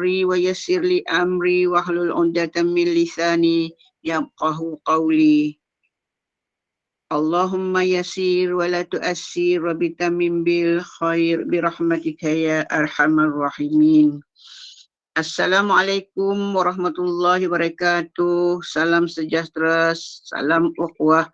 wa yassir li amri wahlul 'uqdatam min lisani yafqahu qawli. Allahumma yassir wa la tu'assir wa bitamin bil khair birahmatika ya arhamar rahimin. Assalamualaikum warahmatullahi wabarakatuh. Salam sejahtera, salam ukhuwah.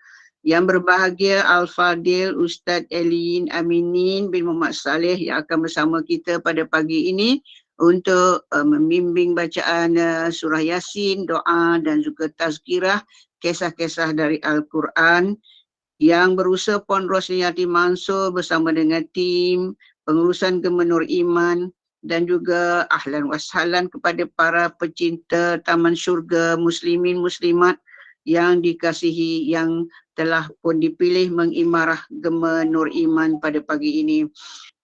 Yang berbahagia Al-Fadil Ustaz Elin Aminin bin Muhammad Saleh yang akan bersama kita pada pagi ini untuk membimbing bacaan surah Yasin, doa dan juga tazkirah kisah-kisah dari Al-Quran yang berusaha Puan Rosniati Mansur bersama dengan tim pengurusan Gemah Nur Iman dan juga ahlan washalan kepada para pecinta Taman Syurga Muslimin Muslimat yang dikasihi yang telah pun dipilih mengimarah Gemah Nur Iman pada pagi ini.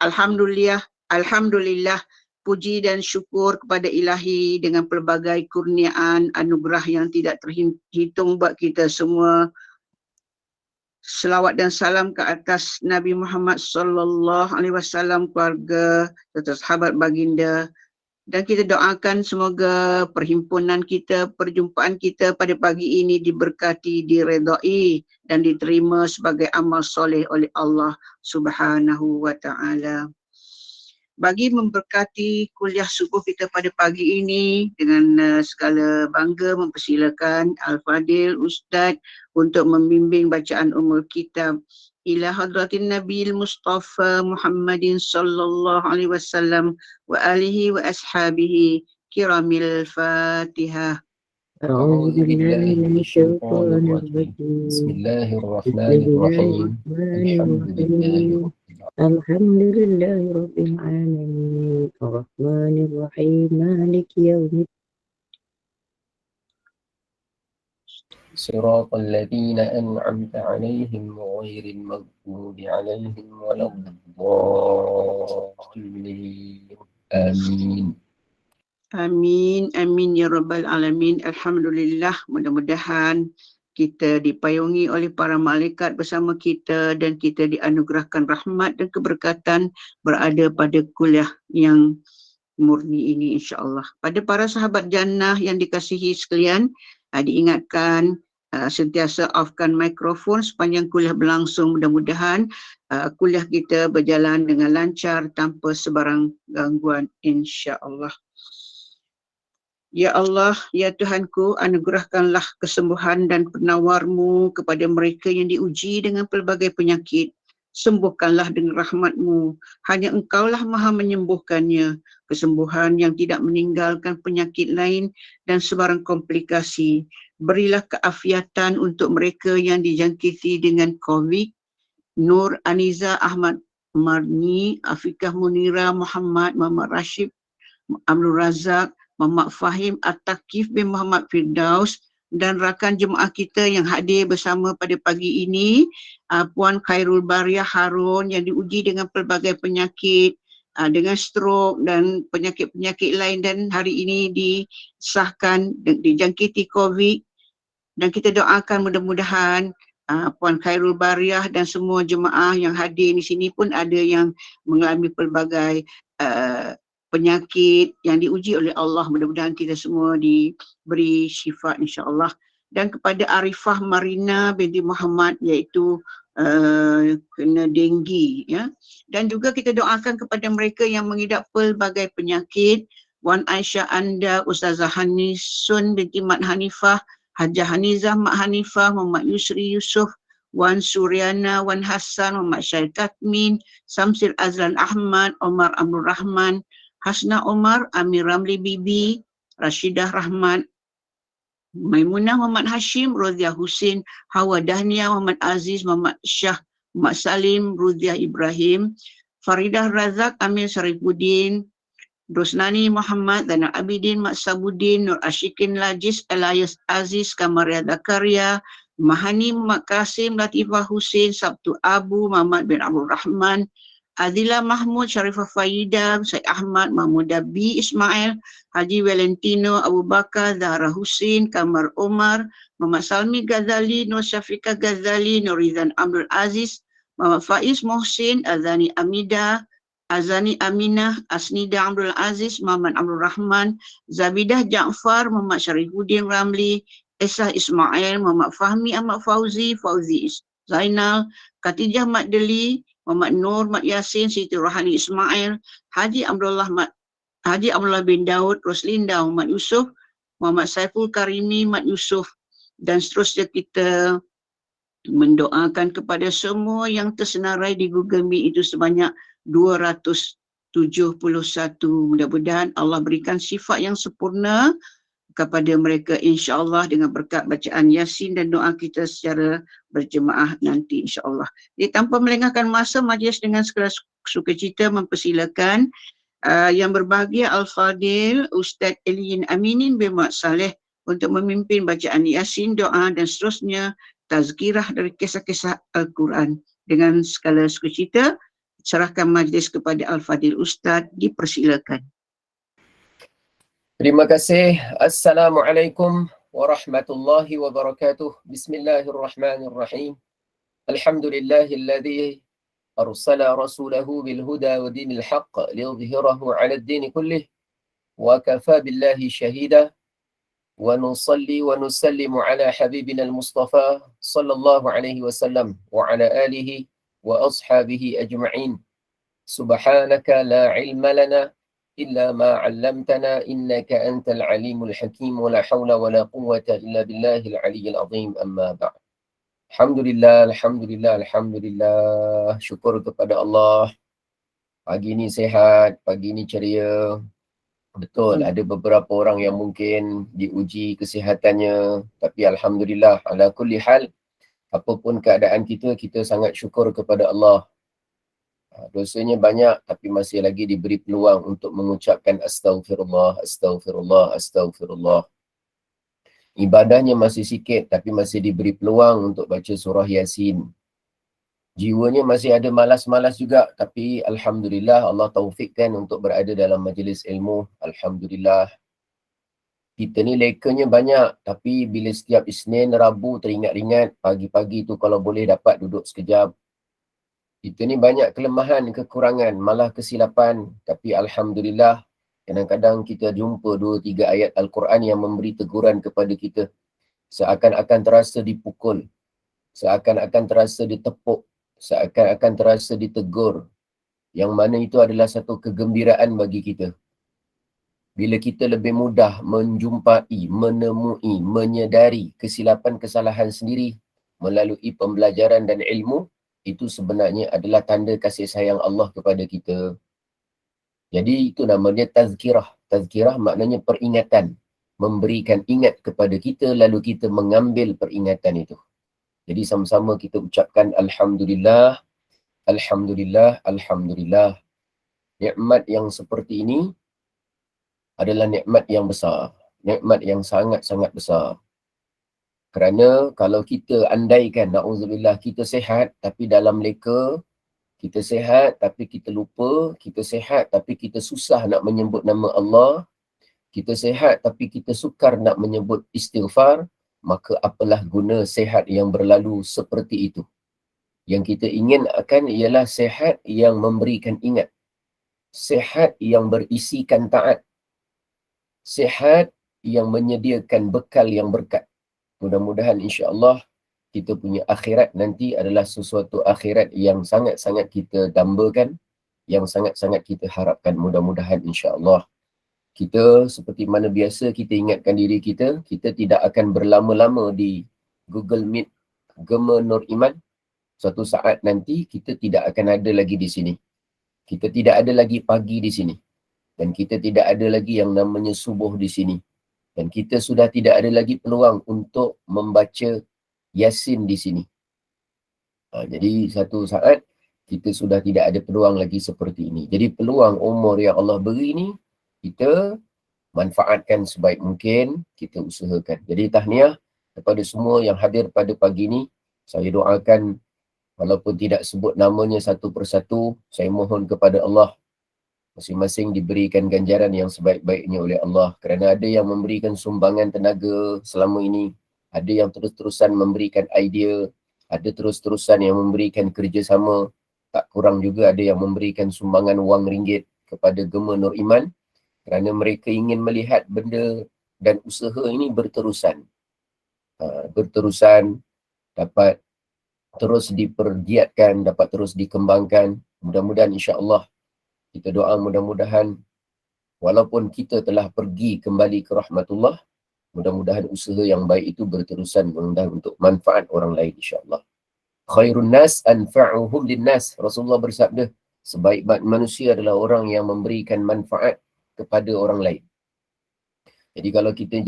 Alhamdulillah, Alhamdulillah, puji dan syukur kepada Ilahi dengan pelbagai kurniaan anugerah yang tidak terhitung buat kita semua. Selawat dan salam ke atas Nabi Muhammad sallallahu alaihi wasallam, keluarga serta sahabat baginda, dan kita doakan semoga perhimpunan kita, perjumpaan kita pada pagi ini diberkati, diredai dan diterima sebagai amal soleh oleh Allah Subhanahu wa taala. Bagi memberkati kuliah subuh kita pada pagi ini, dengan segala bangga mempersilakan Al-Fadil Ustaz untuk membimbing bacaan Ummul Kitab ila hadratin Nabil Mustafa Muhammadin sallallahu alaihi wasallam wa alihi wa ashabihi kiramil Fatihah. أعوذ بالله من الشيطان الرجيم بسم الله الرحمن الرحيم الحمد لله رب العالمين الرحمن الرحيم مالك يوم الدين صراط الذين أنعمت عليهم غير المغضوب عليهم ولا الضالين آمين. Amin, amin ya rabbal alamin. Alhamdulillah, mudah-mudahan kita dipayungi oleh para malaikat bersama kita dan kita dianugerahkan rahmat dan keberkatan berada pada kuliah yang murni ini insya-Allah. Pada para sahabat jannah yang dikasihi sekalian, diingatkan sentiasa offkan mikrofon sepanjang kuliah berlangsung. Mudah-mudahan kuliah kita berjalan dengan lancar tanpa sebarang gangguan insya-Allah. Ya Allah, ya Tuhanku, anugerahkanlah kesembuhan dan penawar-Mu kepada mereka yang diuji dengan pelbagai penyakit. Sembuhkanlah dengan rahmat-Mu. Hanya Engkaulah maha menyembuhkannya. Kesembuhan yang tidak meninggalkan penyakit lain dan sebarang komplikasi. Berilah keafiatan untuk mereka yang dijangkiti dengan COVID. Nur Aniza Ahmad Marni, Afikah Munira Muhammad, Muhammad Rashid, Abdul Razak, Muhammad Fahim At-Taqif bin Muhammad Firdaus dan rakan jemaah kita yang hadir bersama pada pagi ini, Puan Khairul Bariah Harun yang diuji dengan pelbagai penyakit, dengan stroke dan penyakit-penyakit lain, dan hari ini disahkan dijangkiti COVID, dan kita doakan mudah-mudahan Puan Khairul Bariah dan semua jemaah yang hadir di sini pun ada yang mengalami pelbagai penyakit yang diuji oleh Allah. Mudah-mudahan kita semua diberi syifa insya-Allah. Dan kepada Arifah Marina binti Muhammad, iaitu kena denggi, ya. Dan juga kita doakan kepada mereka yang mengidap pelbagai penyakit, Wan Aisyah Anda, Ustazah Hanisun binti Mat Hanifah, Hajah Hanizah Mak Hanifah, Muhammad Yusri Yusuf, Wan Suryana, Wan Hassan, Muhammad Syed Katmin, Samsil Azlan Ahmad, Omar Abdul Rahman, Hasna Omar, Amir Ramli Bibi, Rashidah Rahmat, Maimunah Muhammad Hashim, Rodia Husin, Hawa Dahnia, Muhammad Aziz, Muhammad Syah, Muhammad Salim, Rudiah Ibrahim, Faridah Razak, Amir Sarifuddin, Rosnani Muhammad, Dana Abidin, Mak Sabudin, Nur Ashikin Lajis, Elias Aziz, Kamaria Zakaria, Mahani Muhammad Kasim, Latifah Husin, Sabtu Abu, Muhammad bin Abdul Rahman, Adila Mahmud, Sharifah Faida, Syed Ahmad, Mahmud Dabi Ismail, Haji Valentino Abu Bakar, Zahra Husin, Kamar Omar, Muhammad Salmi Ghazali, Nur Syafiqah Ghazali, Nur Rizan Abdul Aziz, Muhammad Faiz Mohsin, Azani Amida, Azani Aminah, Asnida Abdul Aziz, Muhammad Abdul Rahman, Zabidah Jaafar, Muhammad Syarifuddin Ramli, Esa Ismail, Muhammad Fahmi Ahmad Fauzi, Fauzi Zainal, Khatijah Mat Deli, Muhammad Nur Mat Yasin, Siti Rohani Ismail, Haji Abdullah bin Daud, Roslinda Muhammad Yusuf, Muhammad Saiful Karimi Mat Yusuf, dan seterusnya kita mendoakan kepada semua yang tersenarai di Google Meet itu sebanyak 271. Mudah-mudahan Allah berikan sifat yang sempurna kepada mereka insya-Allah dengan berkat bacaan Yasin dan doa kita secara berjemaah nanti insya-Allah. Jadi tanpa melengahkan masa, majlis dengan segala sukacita mempersilakan yang berbahagia Al-Fadil Ustaz Eliin Aminin bin Mat Saleh untuk memimpin bacaan Yasin, doa dan seterusnya tazkirah dari kisah-kisah Al-Quran. Dengan segala sukacita, serahkan majlis kepada Al-Fadil Ustaz, dipersilakan. Terima kasih. Assalamualaikum warahmatullahi wabarakatuh. Bismillahirrahmanirrahim. Alhamdulillahilladzi arsala rasulahu bil huda wa dinil haqq liyudhhirahu 'ala ad-din kullih wa kafa billahi shahida. ونصلي ونسلم على حبيبنا المصطفى صلى الله عليه وسلم وعلى آله وأصحابه أجمعين. سبحانك لا علم لنا إلا ما علمتنا إنك أنت العليم الحكيم ولا حول ولا قوة إلا بالله العلي العظيم. أما بعد. Alhamdulillah, Alhamdulillah, Alhamdulillah. Syukur kepada Allah. Pagi ni sehat, pagi ni ceria. Betul, ada beberapa orang yang mungkin diuji kesihatannya, tapi Alhamdulillah, ala kulli hal, apapun keadaan kita, kita sangat syukur kepada Allah. Dosanya banyak, tapi masih lagi diberi peluang untuk mengucapkan astaghfirullah, astaghfirullah, astaghfirullah. Ibadahnya masih sikit, tapi masih diberi peluang untuk baca surah Yasin. Jiwanya masih ada malas-malas juga, tapi Alhamdulillah Allah taufikkan untuk berada dalam majlis ilmu. Alhamdulillah. Kita ni lekanya banyak, tapi bila setiap Isnin, Rabu teringat-ingat, pagi-pagi tu kalau boleh dapat duduk sekejap. Kita ni banyak kelemahan, kekurangan, malah kesilapan, tapi Alhamdulillah, kadang-kadang kita jumpa 2-3 ayat Al-Quran yang memberi teguran kepada kita. Seakan-akan terasa dipukul, seakan-akan terasa ditepuk, seakan-akan terasa ditegur, yang mana itu adalah satu kegembiraan bagi kita. Bila kita lebih mudah menjumpai, menemui, menyedari kesilapan kesalahan sendiri melalui pembelajaran dan ilmu, itu sebenarnya adalah tanda kasih sayang Allah kepada kita. Jadi itu namanya tazkirah. Tazkirah maknanya peringatan, memberikan ingat kepada kita lalu kita mengambil peringatan itu. Jadi sama-sama kita ucapkan Alhamdulillah, Alhamdulillah, Alhamdulillah. Nikmat yang seperti ini adalah nikmat yang besar. Nikmat yang sangat-sangat besar. Kerana kalau kita andaikan, na'udzubillah, kita sehat tapi dalam leka, kita sehat tapi kita lupa, kita sehat tapi kita susah nak menyebut nama Allah, kita sehat tapi kita sukar nak menyebut istighfar, maka apalah guna sehat yang berlalu seperti itu. Yang kita ingin akan ialah sehat yang memberikan ingat. Sehat yang berisikan taat. Sehat yang menyediakan bekal yang berkat. Mudah-mudahan insya-Allah kita punya akhirat nanti adalah sesuatu akhirat yang sangat-sangat kita dambakan, yang sangat-sangat kita harapkan. Mudah-mudahan insya-Allah. Kita seperti mana biasa kita ingatkan diri kita, kita tidak akan berlama-lama di Google Meet Gema Nur Iman. Suatu saat nanti kita tidak akan ada lagi di sini. Kita tidak ada lagi pagi di sini. Dan kita tidak ada lagi yang namanya subuh di sini. Dan kita sudah tidak ada lagi peluang untuk membaca Yasin di sini. Jadi satu saat kita sudah tidak ada peluang lagi seperti ini. Jadi peluang umur yang Allah beri ni, kita manfaatkan sebaik mungkin, kita usahakan. Jadi tahniah kepada semua yang hadir pada pagi ini. Saya doakan, walaupun tidak sebut namanya satu persatu, saya mohon kepada Allah, masing-masing diberikan ganjaran yang sebaik-baiknya oleh Allah. Kerana ada yang memberikan sumbangan tenaga selama ini, ada yang terus-terusan memberikan idea, ada terus-terusan yang memberikan kerjasama. Tak kurang juga ada yang memberikan sumbangan wang ringgit kepada Gema Nur Iman kerana mereka ingin melihat benda dan usaha ini berterusan. Berterusan, dapat terus dipergiatkan, dapat terus dikembangkan. Mudah-mudahan insya-Allah, kita doa mudah-mudahan walaupun kita telah pergi kembali ke rahmatullah, mudah-mudahan usaha yang baik itu berterusan untuk manfaat orang lain insya-Allah. Khairun nas anfa'uhum linnas. Rasulullah bersabda, sebaik-baik manusia adalah orang yang memberikan manfaat kepada orang lain. Jadi kalau kita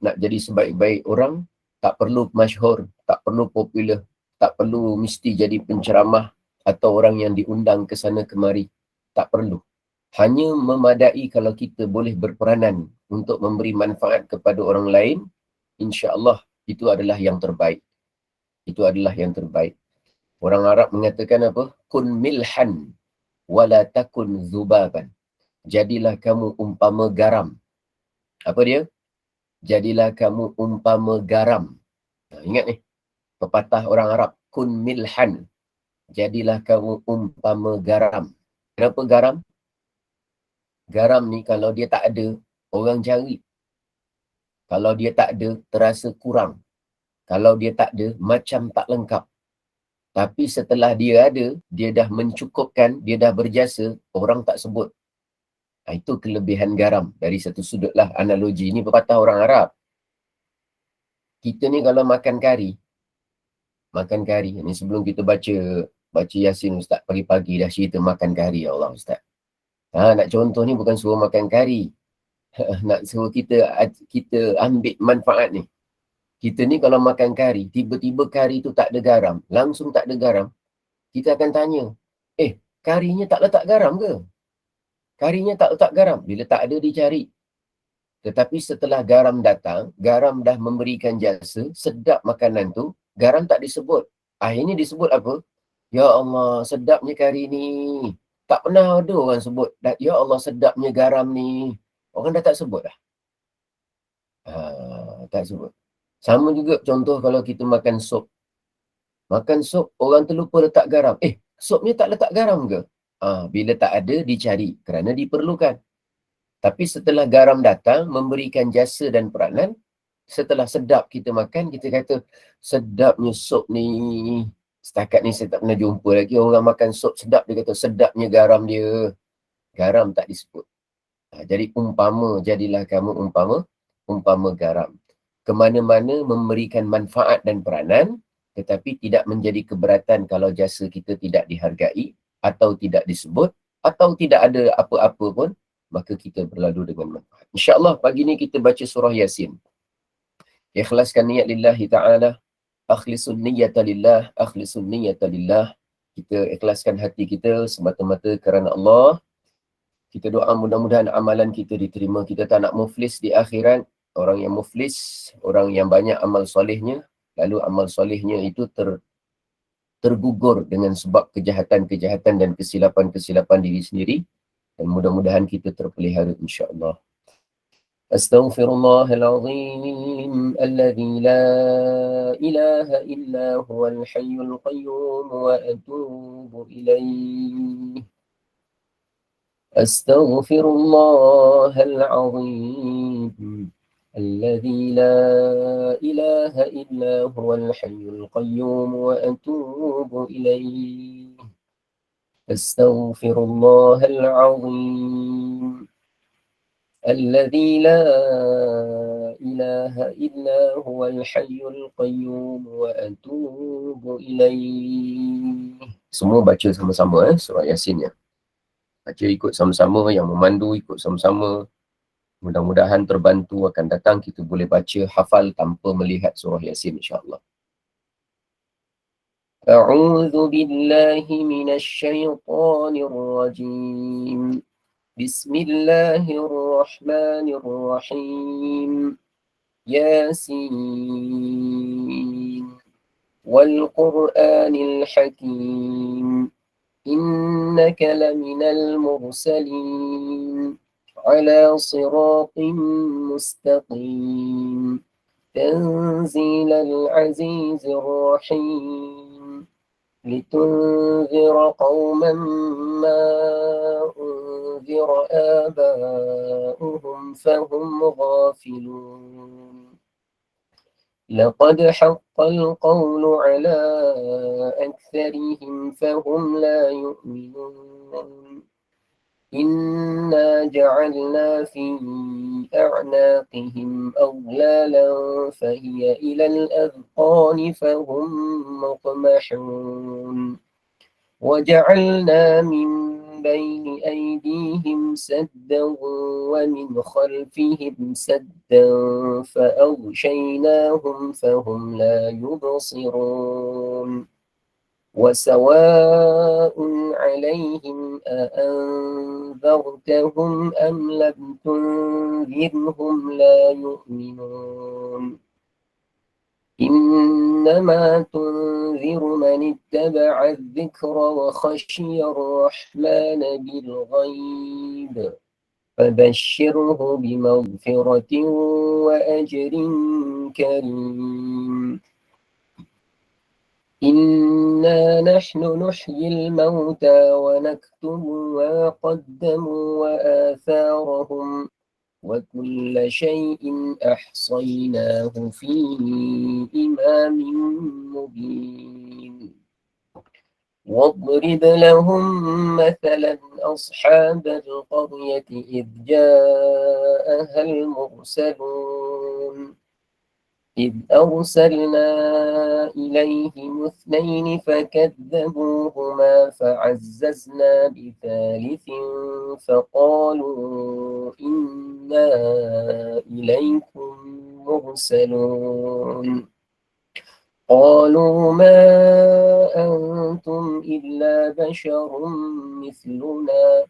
nak jadi sebaik-baik orang, tak perlu masyhur, tak perlu popular, tak perlu mesti jadi penceramah atau orang yang diundang ke sana kemari. Tak perlu. Hanya memadai kalau kita boleh berperanan untuk memberi manfaat kepada orang lain, insya-Allah itu adalah yang terbaik. Itu adalah yang terbaik. Orang Arab mengatakan apa? Kun milhan wala takun zubaban. Jadilah kamu umpama garam. Apa dia? Jadilah kamu umpama garam. Ingat ni, pepatah orang Arab. Kun milhan. Jadilah kamu umpama garam. Kenapa garam? Garam ni kalau dia tak ada, orang cari. Kalau dia tak ada, terasa kurang. Kalau dia tak ada, macam tak lengkap. Tapi setelah dia ada, dia dah mencukupkan, dia dah berjasa, orang tak sebut. Itu kelebihan garam. Dari satu sudut lah analogi. Ini pepatah orang Arab. Kita ni kalau makan kari, ni sebelum kita baca Yasin Ustaz, pagi-pagi dah cerita makan kari, ya Allah Ustaz. Nak contoh ni bukan suruh makan kari. Nak suruh kita ambil manfaat ni. Kita ni kalau makan kari, tiba-tiba kari tu tak ada garam, langsung tak ada garam, kita akan tanya, karinya tak letak garam ke? Karinya tak letak garam. Bila tak ada, dicari. Tetapi setelah garam datang, garam dah memberikan jasa, sedap makanan tu, garam tak disebut. Akhirnya disebut apa? Ya Allah, sedapnya kari ni. Tak pernah ada orang sebut, ya Allah sedapnya garam ni. Orang dah tak sebut dah. Tak sebut. Sama juga contoh kalau kita makan sup. Makan sup, orang terlupa letak garam. Supnya tak letak garam ke? Bila tak ada, dicari kerana diperlukan. Tapi setelah garam datang, memberikan jasa dan peranan, setelah sedap kita makan, kita kata, sedapnya sup ni. Setakat ni saya tak pernah jumpa lagi orang makan sup sedap, dia kata sedapnya garam dia. Garam tak disebut. Jadi jadilah kamu umpama garam. Kemana-mana memberikan manfaat dan peranan, tetapi tidak menjadi keberatan kalau jasa kita tidak dihargai, atau tidak disebut, atau tidak ada apa-apa pun, maka kita berlalu dengan manfaat. InsyaAllah pagi ni kita baca surah Yasin. Ikhlaskan niat lillahi ta'ala, akhlisun niyata lillah, akhlisun niyata lillah. Kita ikhlaskan hati kita semata-mata kerana Allah. Kita doa mudah-mudahan amalan kita diterima. Kita tak nak muflis di akhirat. Orang yang muflis, orang yang banyak amal solehnya, lalu amal solehnya itu tergugur dengan sebab kejahatan-kejahatan dan kesilapan-kesilapan diri sendiri. Dan mudah-mudahan kita terpelihara insya-Allah. Astaghfirullahalazim alladzi la ilaha illa huwal hayyul qayyum wa atubu ilaih. Astaghfirullahalazim الذي لا إله إلا هو الحي القيوم وأتوب إليه أستغفر الله العظيم الذي لا إله إلا هو الحي القيوم وأتوب إليه. Semua baca sama-sama surah Yasin ya. Baca ikut sama-sama, yang memandu ikut sama-sama. Mudah-mudahan terbantu akan datang, kita boleh baca hafal tanpa melihat surah Yasin insya-Allah. A'udzu billahi minasyaitonir rajim. Bismillahirrahmanirrahim. Yasin wal Qur'anil Hakim. Innaka laminal mursalin. على صراط مستقيم تنزيل العزيز الرحيم لتنذر قوما ما أنذر آباؤهم فهم غافلون لقد حق القول على أكثرهم فهم لا يؤمنون إنا جعلنا في أعناقهم أغلالا فهي إلى الأذقان فهم مقمحون وجعلنا من بين أيديهم سدا ومن خلفهم سدا فأغشيناهم فهم لا يبصرون وسواء عليهم أأنذرتهم أم لم تنذرهم لا يؤمنون إنما تنذر من اتبع الذكر وخشي الرحمن بالغيب فبشره بمغفرة وأجر كريم إنا نحن نحيي الموتى ونكتب ما قدموا وآثارهم وكل شيء أحصيناه في إمام مبين واضرب لهم مثلا أصحاب القرية إذ جاءها المرسلون إذ أرسلنا إليهم اثنين فكذبوهما فعززنا بثالث فقالوا إنا إليكم مرسلون قالوا ما أنتم إلا بشر مثلنا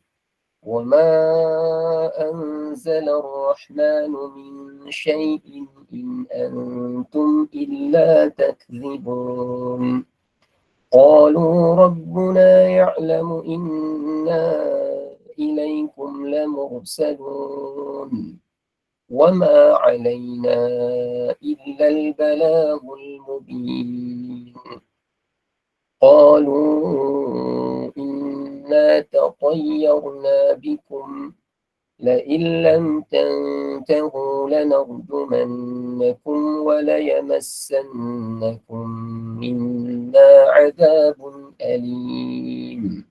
وما أنزل الرحمن من شيء إن أنتم إلا تكذبون قالوا ربنا يعلم إنا إليكم لمرسلون وما علينا إلا البلاغ المبين قالوا إنا تطيرنا بكم لئن لم تنتهوا لنرجمنكم وليمسنكم منا عذاب أليم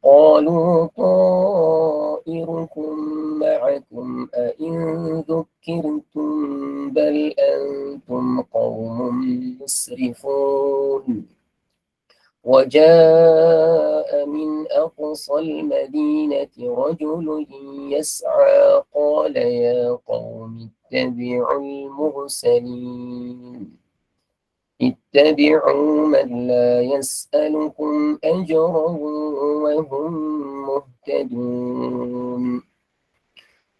قالوا طائركم معكم أئن ذكرتم بل أنتم قوم مسرفون وجاء من أقصى المدينة رجل يسعى قال يا قوم اتبعوا المرسلين اتبعوا من لا يسألكم أجرا وهم مهتدون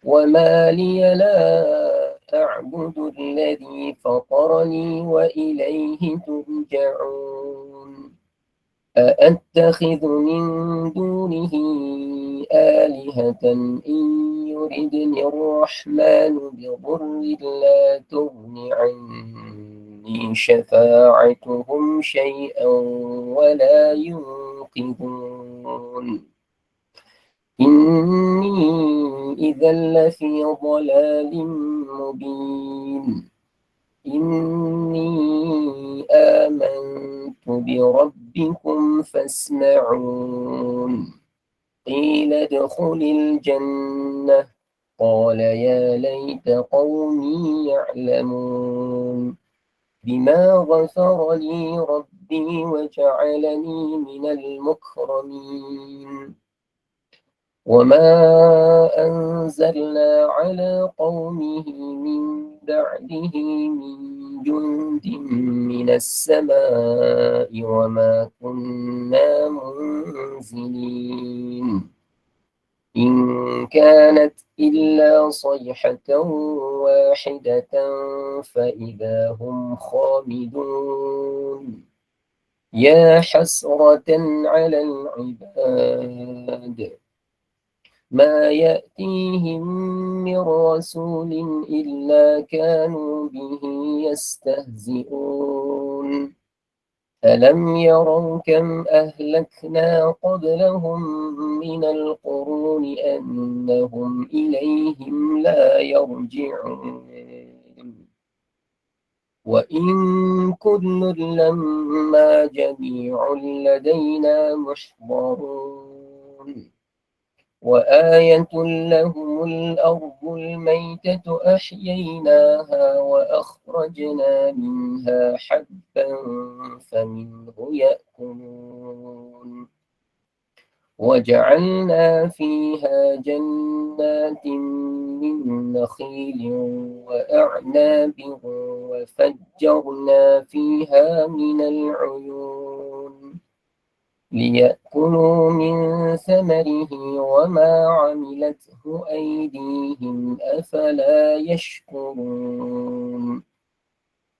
وما لي لا أعبد الذي فطرني وإليه ترجعون أأتخذ من دونه آلهة إن يردني الرحمن بضر لا تغن عني شفاعتهم شيئا ولا ينقذون إني إذا لفي ضلال مبين إني آمنت بربكم فاسمعون قيل ادخل الجنة قال يا ليت قومي يعلمون بما غفر لي ربي وجعلني من المكرمين وما أنزلنا على قومه من بعده من جند من السماء وما كنا منزلين إن كانت إلا صيحة واحدة فإذا هم خامدون يا حسرة على العباد ما يأتيهم من رسول إلا كانوا به يستهزئون ألم يروا كم أهلكنا قبلهم من القرون أنهم إليهم لا يرجعون وإن كل لما جميع لدينا محضرون وآية لهم الأرض الميتة أحييناها وأخرجنا منها حبا فمنه يأكلون وجعلنا فيها جنات من نخيل وأعناب وفجرنا فيها من العيون ليأكلوا من ثمره وما عملته أيديهم أفلا يشكرون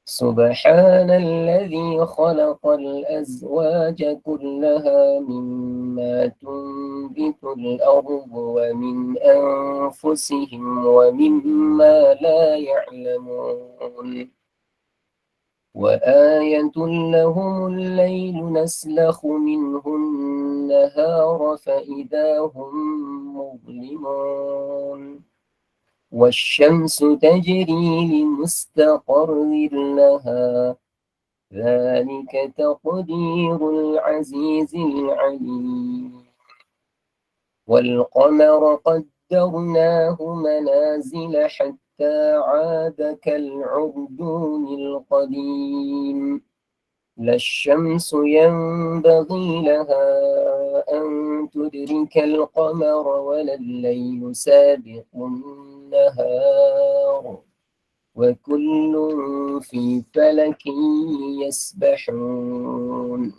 سبحان الذي خلق الأزواج كلها مما تنبت الأرض ومن أنفسهم ومما لا يعلمون وآية لهم الليل نسلخ منه النهار فإذا هم مظلمون والشمس تجري لمستقر لها ذلك تقدير العزيز العليم والقمر قدرناه منازل حتى عاد كالعرجون القديم لا الشمس ينبغي لها أن تدرك القمر ولا الليل سابق النهار وكل في فلك يسبحون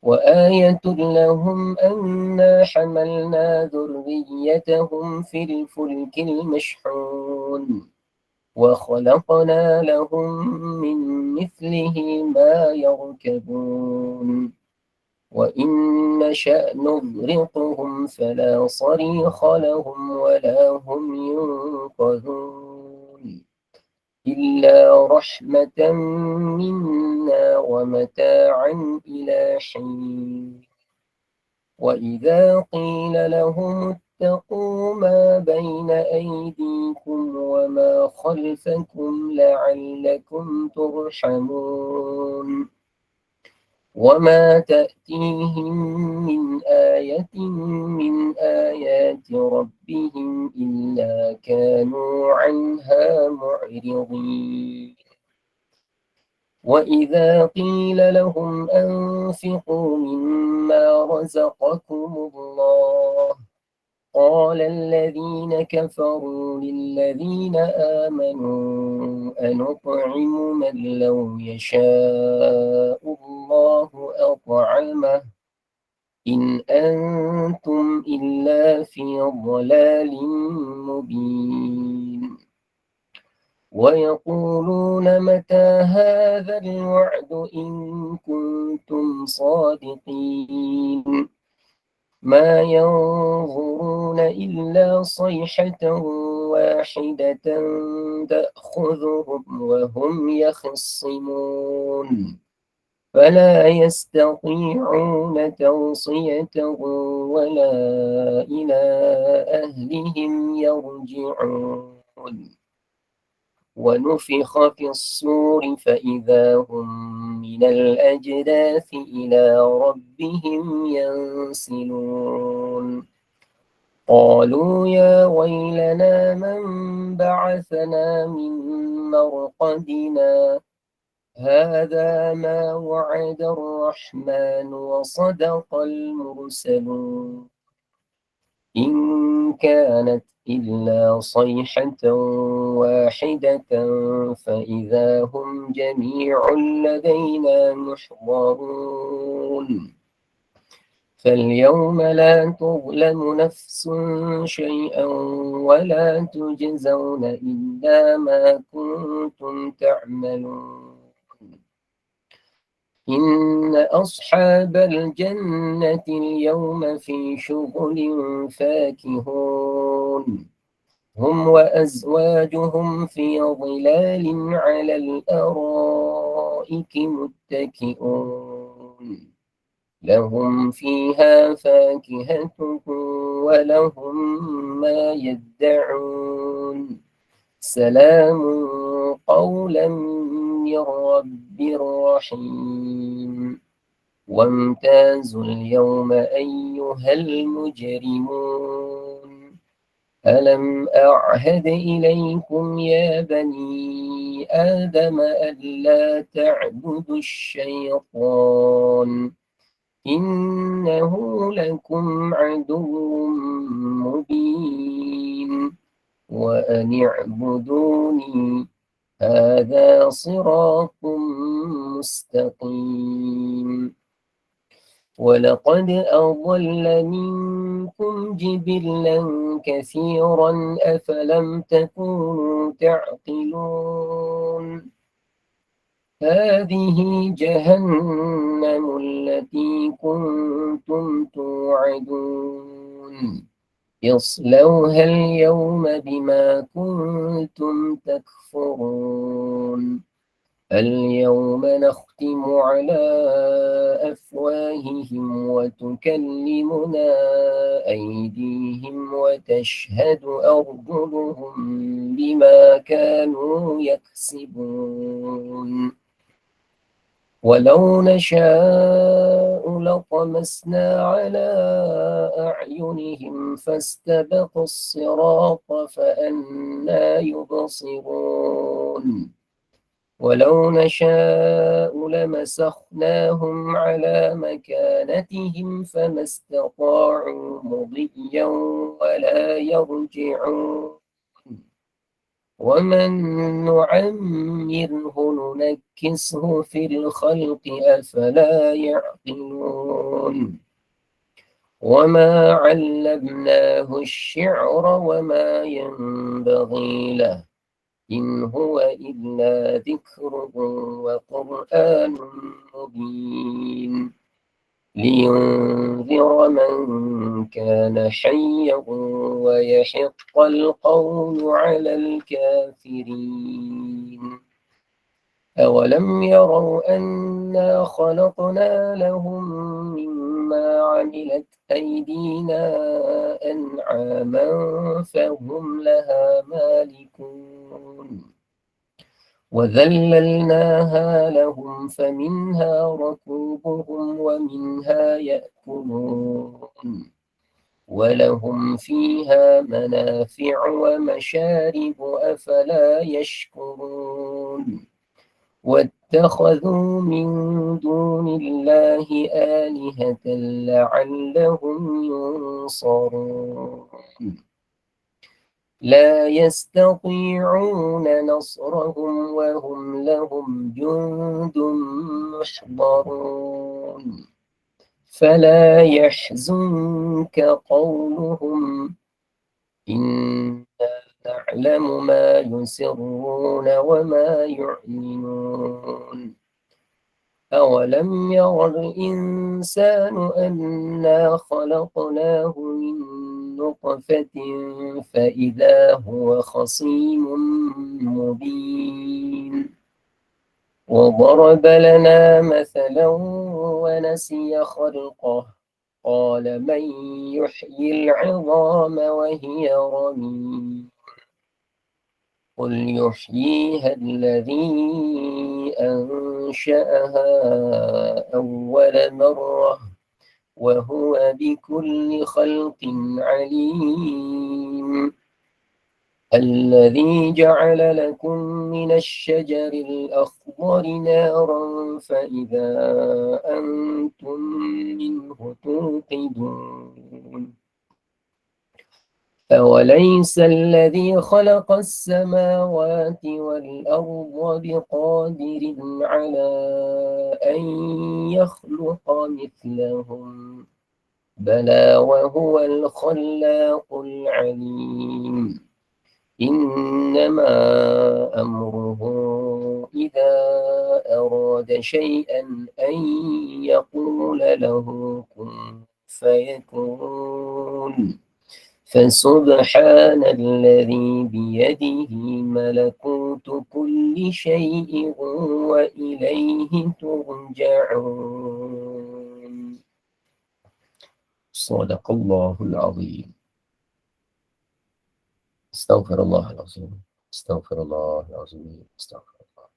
وآية لهم أنا حملنا ذريتهم في الفلك المشحون وخلقنا لهم من مثله ما يركبون وإن نشأ نغرقهم فلا صريخ لهم ولا هم ينقذون إلا رحمة منا ومتاعا إلى حين وإذا قيل لهم اتقوا ما بين أيديكم وما خلفكم لعلكم ترحمون وما تأتيهم من آية من آيات ربهم إلا كانوا عنها معرضين وإذا قيل لهم أنفقوا مما رزقكم الله قال الذين كفروا للذين آمنوا أنطعم من لو يشاء الله أطعمه إن أنتم إلا في ضلال مبين ويقولون متى هذا الوعد إن كنتم صادقين ما ينظرون إلا صيحة واحدة تأخذهم وهم يخصمون فلا يستطيعون توصية ولا إلى أهلهم يرجعون ونفخ في الصور فإذا هم من الأجداث إلى ربهم ينسلون قالوا يا ويلنا من بعثنا من مرقدنا هذا ما وعد الرحمن وصدق المرسلون إن كانت إلا صيحة واحدة فإذا هم جميع لدينا محضرون فاليوم لا تظلم نفس شيئا ولا تجزون إلا ما كنتم تعملون إن أصحاب الجنة اليوم في شغل فاكهون هم وأزواجهم في ظلال على الأرائك الأرائك متكئون لهم فيها فاكهة ولهم ما يدعون سلام قولا من رب رحيم وامتازوا اليوم أيها المجرمون ألم أعهد إليكم يا بني آدم ألا تعبدوا الشيطان إنه لكم عدو مبين وأن اعبدوني هذا صراط مستقيم ولقد أضل منكم جبلا كثيرا أفلم تكونوا تعقلون هذه جهنم التي كنتم توعدون اصلوها اليوم بما كنتم تكفرون اليوم نختم على أفواههم وتكلمنا أيديهم وتشهد أرجلهم بما كانوا يكسبون ولو نشاء لطمسنا على أعينهم فاستبقوا الصراط فأنى يبصرون ولو نشاء لمسخناهم على مكانتهم فما استطاعوا مضيا ولا يرجعون ومن نعمره ننكسه في الخلق أفلا يعقلون وما علمناه الشعر وما ينبغي له إن هو إلا ذكر وقرآن مبين لينذر من كان حيا ويحق القول على الكافرين أولم يروا أنا خلقنا لهم مما عملت أيدينا أنعاما فهم لها مالكون وذللناها لهم فمنها ركوبهم ومنها يأكلون ولهم فيها منافع ومشارب أفلا يشكرون واتخذوا من دون الله آلهة لعلهم ينصرون لا يستطيعون نصرهم وهم لهم جند محضرون فلا يحزنك قولهم إنا نعلم ما يسرون وما يعلنون أولم ير الإنسان أنا خلقناه من نطفة فإذا هو خصيم مبين وضرب لنا مثلا ونسي خلقه قال من يحيي العظام وهي رميم قل يحييها الذي أنشأها أول مرة وهو بكل خلق عليم الذي جعل لكم من الشجر الأخضر نارا فإذا أنتم منه توقدون أوليس الذي خلق السماوات والأرض بقادر على أن يخلق مثلهم بلى وهو الخلاق العليم إنما أمره إذا أراد شيئا أن يقول له كن فيكون فسبحان الذي بيده ملكوت كل شيء وإليه ترجعون. صدق الله العظيم. استغفر الله العظيم. استغفر الله العظيم. استغفر الله.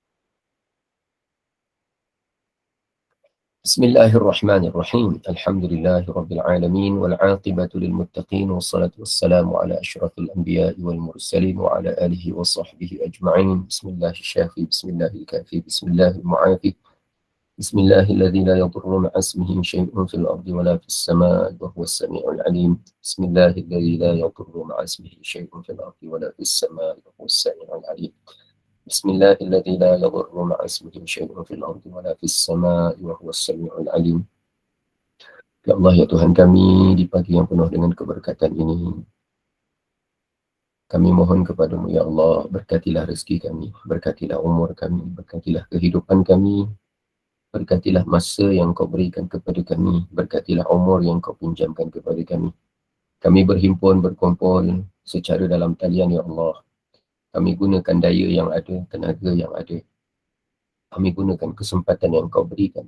بسم الله الرحمن الرحيم. الحمد لله رب العالمين والعاقبة للمتقين والصلاة والسلام على أشرف الأنبياء والمرسلين وعلى آله وصحبه أجمعين. بسم الله الشافي، بسم الله الكافي، بسم الله المعافي، بسم الله الذي لا يضر مع اسمه شيء في الأرض ولا في السماء وهو السميع العليم. بسم الله الذي لا يضر مع اسمه شيء في الأرض ولا في السماء وهو السميع العليم. بسم الله الذي لا يضر مع اسمه شيء في الأرض ولا في السماء وهو السميع العليم. Ya Allah, ya Tuhan kami, di pagi yang penuh dengan keberkatan ini, kami mohon kepadamu, ya Allah, berkatilah rezeki kami, berkatilah umur kami, berkatilah kehidupan kami, berkatilah masa yang kau berikan kepada kami, berkatilah umur yang kau pinjamkan kepada kami. Kami berhimpun, berkumpul secara dalam talian, ya Allah. Kami gunakan daya yang ada, tenaga yang ada. Kami gunakan kesempatan yang kau berikan.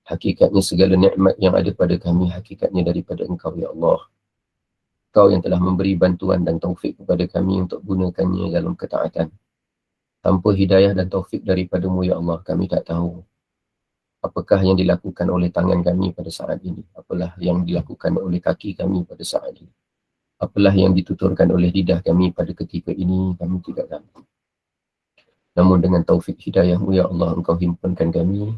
Hakikatnya segala nikmat yang ada pada kami, hakikatnya daripada engkau, ya Allah. Kau yang telah memberi bantuan dan taufik kepada kami untuk gunakannya dalam ketaatan. Tanpa hidayah dan taufik daripadamu, ya Allah, kami tak tahu apakah yang dilakukan oleh tangan kami pada saat ini, apalah yang dilakukan oleh kaki kami pada saat ini, apalah yang dituturkan oleh lidah kami pada ketika ini, kami tidak tahu. Namun dengan taufik hidayahmu, ya Allah, engkau himpunkan kami.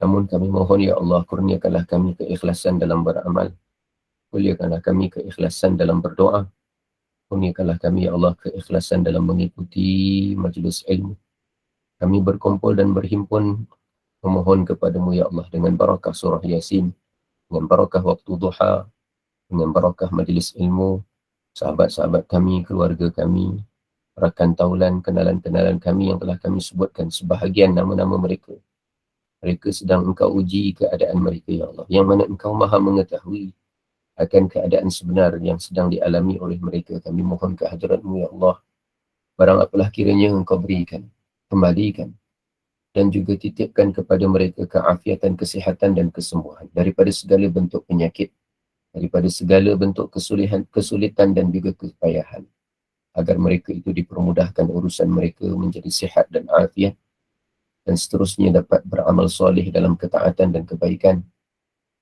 Namun kami mohon, ya Allah, kurniakanlah kami keikhlasan dalam beramal. Kurniakanlah kami keikhlasan dalam berdoa. Kurniakanlah kami, ya Allah, keikhlasan dalam mengikuti majlis ilmu. Kami berkumpul dan berhimpun memohon kepadamu, ya Allah, dengan barakah surah Yasin, dengan barakah waktu duha, dengan barakah majlis ilmu, sahabat-sahabat kami, keluarga kami, rakan taulan, kenalan-kenalan kami yang telah kami sebutkan sebahagian nama-nama mereka. Mereka sedang engkau uji keadaan mereka, ya Allah, yang mana engkau maha mengetahui akan keadaan sebenar yang sedang dialami oleh mereka. Kami mohon ke hadratmu, ya Allah, barang apalah kiranya engkau berikan, kembalikan, dan juga titipkan kepada mereka keafiatan, kesihatan dan kesembuhan daripada segala bentuk penyakit, daripada segala bentuk kesulitan dan juga kepayahan, agar mereka itu dipermudahkan urusan mereka menjadi sihat dan afiat, dan seterusnya dapat beramal soleh dalam ketaatan dan kebaikan,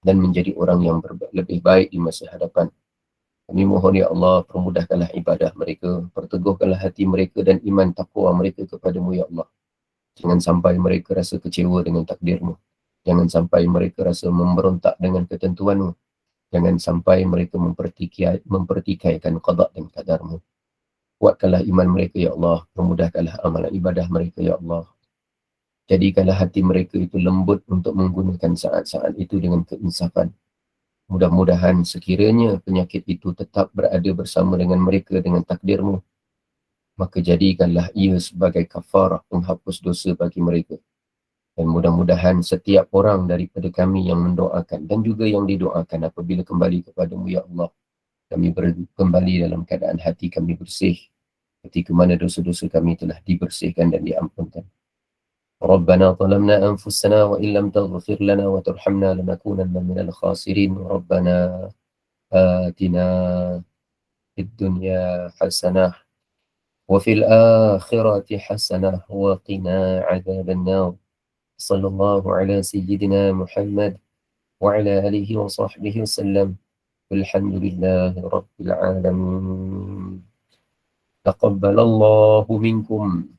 dan menjadi orang yang lebih baik di masa hadapan. Kami mohon, ya Allah, permudahkanlah ibadah mereka, perteguhkanlah hati mereka dan iman taqwa mereka kepadamu, ya Allah. Jangan sampai mereka rasa kecewa dengan takdirmu. Jangan sampai mereka rasa memberontak dengan ketentuanmu. Jangan sampai mereka mempertikaikan qada dan qadarmu. Kuatkanlah iman mereka, ya Allah. Permudahkanlah amalan ibadah mereka, ya Allah. Jadikanlah hati mereka itu lembut untuk menggunakan saat-saat itu dengan keinsafan. Mudah-mudahan sekiranya penyakit itu tetap berada bersama dengan mereka dengan takdirmu, maka jadikanlah ia sebagai kafarah penghapus dosa bagi mereka. Dan mudah-mudahan setiap orang daripada kami yang mendoakan dan juga yang didoakan apabila kembali kepadamu, ya Allah, kami kembali dalam keadaan hati kami bersih, ketika mana dosa-dosa kami telah dibersihkan dan diampunkan. ربنا ظلمنا أنفسنا وإن لم تغفر لنا وترحمنا لنكونن من الخاسرين. ربنا آتنا في الدنيا حسنة وفي الآخرة حسنة وقنا عذاب النار. صلى الله على سيدنا محمد وعلى آله وصحبه وسلم. والحمد لله رب العالمين. تقبل الله منكم.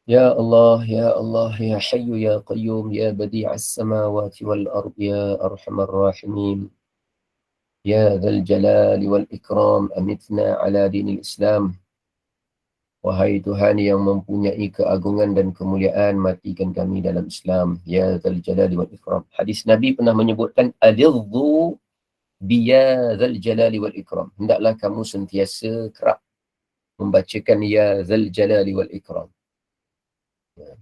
يا الله يا الله يا حي يا قيوم يا بديع السماوات والأرض يا أرحم الراحمين يا ذا الجلال والإكرام أمتنا على دين الإسلام. Wahai Tuhan yang mempunyai keagungan dan kemuliaan, matikan kami dalam Islam. Ya Dzal Jalali wal Ikram. Hadis Nabi pernah menyebutkan adidhu biya Dzal Jalali wal Ikram. Hendaklah kamu sentiasa kerap membacakan Ya Dzal Jalali wal Ikram.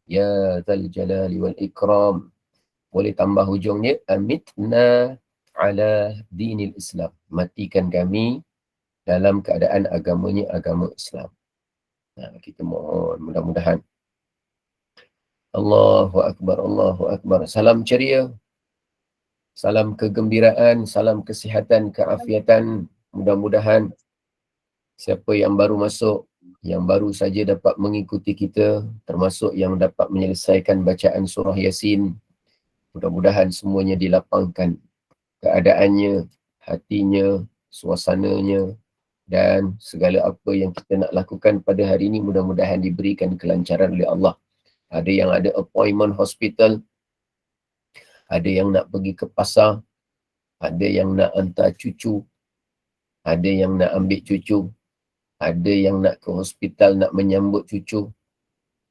Ya Dzal Jalali wal Ikram. Boleh tambah hujungnya amitna ala dinil Islam. Matikan kami dalam keadaan agamanya agama Islam. Kita mohon mudah-mudahan. Allahu Akbar, Allahu Akbar. Salam ceria, salam kegembiraan, salam kesihatan, keafiatan. Mudah-mudahan siapa yang baru masuk, yang baru saja dapat mengikuti kita, termasuk yang dapat menyelesaikan bacaan surah Yasin, mudah-mudahan semuanya dilapangkan keadaannya, hatinya, suasananya, dan segala apa yang kita nak lakukan pada hari ini mudah-mudahan diberikan kelancaran oleh Allah. Ada yang ada appointment hospital, ada yang nak pergi ke pasar, ada yang nak hantar cucu, ada yang nak ambil cucu, ada yang nak ke hospital nak menyambut cucu.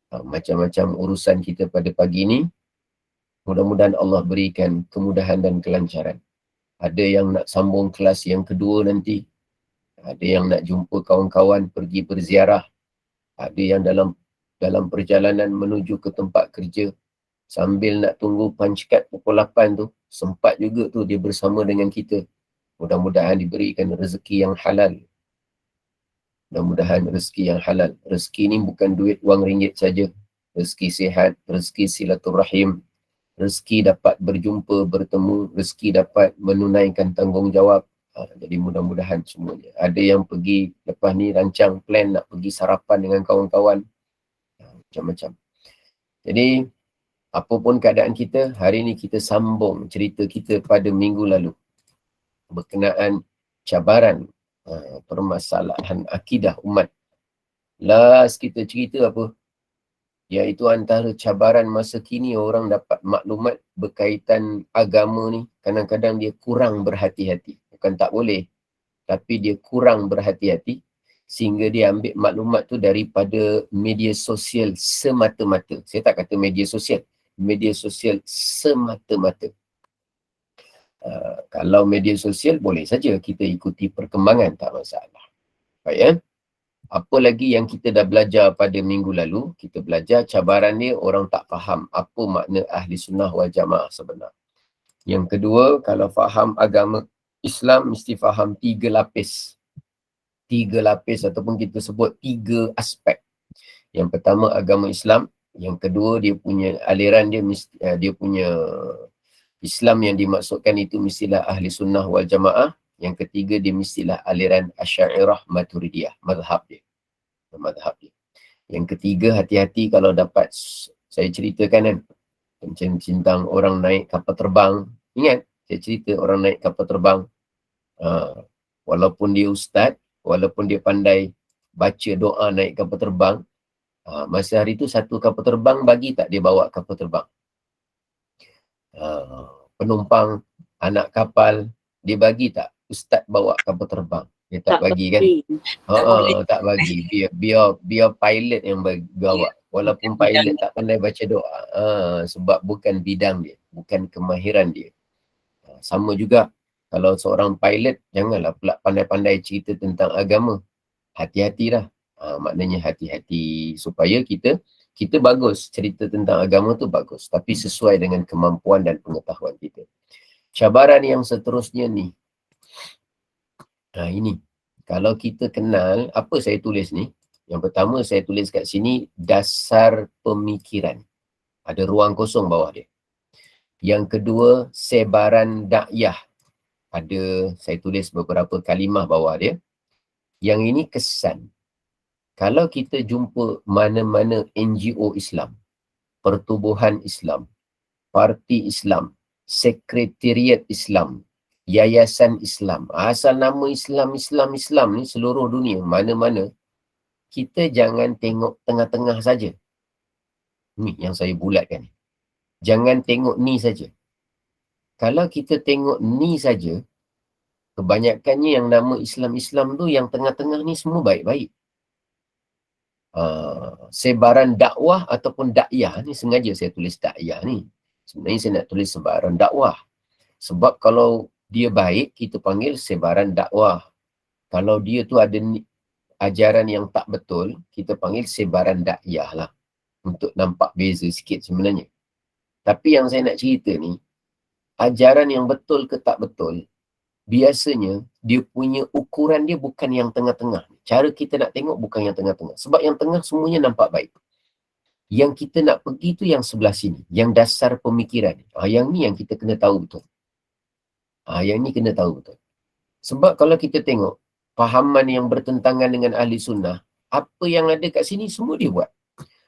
Macam-macam urusan kita pada pagi ini. Mudah-mudahan Allah berikan kemudahan dan kelancaran. Ada yang nak sambung kelas yang kedua nanti. Ada yang nak jumpa kawan-kawan pergi berziarah. Ada yang dalam perjalanan menuju ke tempat kerja. Sambil nak tunggu punch card pukul 8 tu, sempat juga tu dia bersama dengan kita. Mudah-mudahan diberikan rezeki yang halal. Mudah-mudahan rezeki yang halal. Rezeki ni bukan duit wang ringgit saja. Rezeki sihat, rezeki silaturahim, rezeki dapat berjumpa, bertemu, rezeki dapat menunaikan tanggungjawab. Jadi mudah-mudahan semuanya. Ada yang pergi lepas ni rancang plan nak pergi sarapan dengan kawan-kawan. Macam-macam. Jadi apapun keadaan kita, hari ni kita sambung cerita kita pada minggu lalu berkenaan cabaran permasalahan akidah umat. Last kita cerita apa? Iaitu antara cabaran masa kini orang dapat maklumat berkaitan agama ni, kadang-kadang dia kurang berhati-hati. Bukan tak boleh, tapi dia kurang berhati-hati sehingga dia ambil maklumat tu daripada media sosial semata-mata. Saya tak kata media sosial semata-mata. Kalau media sosial boleh saja kita ikuti perkembangan, tak masalah. Baik ya. Apa lagi yang kita dah belajar pada minggu lalu? Kita belajar cabaran ni orang tak faham apa makna ahli sunnah wal jamaah sebenar. Yang kedua, kalau faham agama Islam mesti faham 3 lapis. 3 lapis ataupun kita sebut 3 aspek. Yang pertama agama Islam, yang kedua dia punya aliran dia punya Islam yang dimaksudkan itu mestilah ahli sunnah wal jamaah. Yang ketiga dia mestilah aliran Asy'ariyah Maturidiyah, mazhab dia. Yang ketiga, hati-hati kalau dapat, saya ceritakan kan, macam tentang orang naik kapal terbang. Ingat, saya cerita orang naik kapal terbang. Walaupun dia ustaz, walaupun dia pandai baca doa naik kapal terbang, masa hari tu satu kapal terbang bagi tak dia bawa kapal terbang? Penumpang, anak kapal, dia bagi tak ustaz bawa kapal terbang? Dia tak bagi kan? Tak bagi. Biar pilot yang bawa. Walaupun pilot tak pandai baca doa. Sebab bukan bidang dia, bukan kemahiran dia. Sama juga kalau seorang pilot, janganlah pula pandai-pandai cerita tentang agama. Hati-hatilah. Maknanya hati-hati supaya kita bagus cerita tentang agama tu bagus, tapi sesuai dengan kemampuan dan pengetahuan kita. Cabaran yang seterusnya ni, ini kalau kita kenal apa saya tulis ni, yang pertama saya tulis kat sini dasar pemikiran, ada ruang kosong bawah dia. Yang kedua sebaran dakwah, ada saya tulis beberapa kalimah bawah dia. Yang ini kesan. Kalau kita jumpa mana-mana NGO Islam, pertubuhan Islam, parti Islam, sekretariat Islam, yayasan Islam, asal nama Islam ni seluruh dunia, mana-mana, kita jangan tengok tengah-tengah saja. Ni yang saya bulatkan. Jangan tengok ni saja. Kalau kita tengok ni saja, kebanyakannya yang nama Islam tu, yang tengah-tengah ni semua baik-baik. Sebaran dakwah ataupun dakwah ni, sengaja saya tulis dakwah ni. Sebenarnya saya nak tulis sebaran dakwah. Sebab kalau dia baik, kita panggil sebaran dakwah. Kalau dia tu ada ajaran yang tak betul, kita panggil sebaran dakwah lah. Untuk nampak beza sikit sebenarnya. Tapi yang saya nak cerita ni, ajaran yang betul ke tak betul, biasanya dia punya ukuran dia bukan yang tengah-tengah. Cara kita nak tengok bukan yang tengah-tengah. Sebab yang tengah semuanya nampak baik. Yang kita nak pergi tu yang sebelah sini. Yang dasar pemikiran. Yang ni yang kita kena tahu betul. Yang ni kena tahu betul. Sebab kalau kita tengok fahaman yang bertentangan dengan ahli sunnah, apa yang ada kat sini semua dia buat.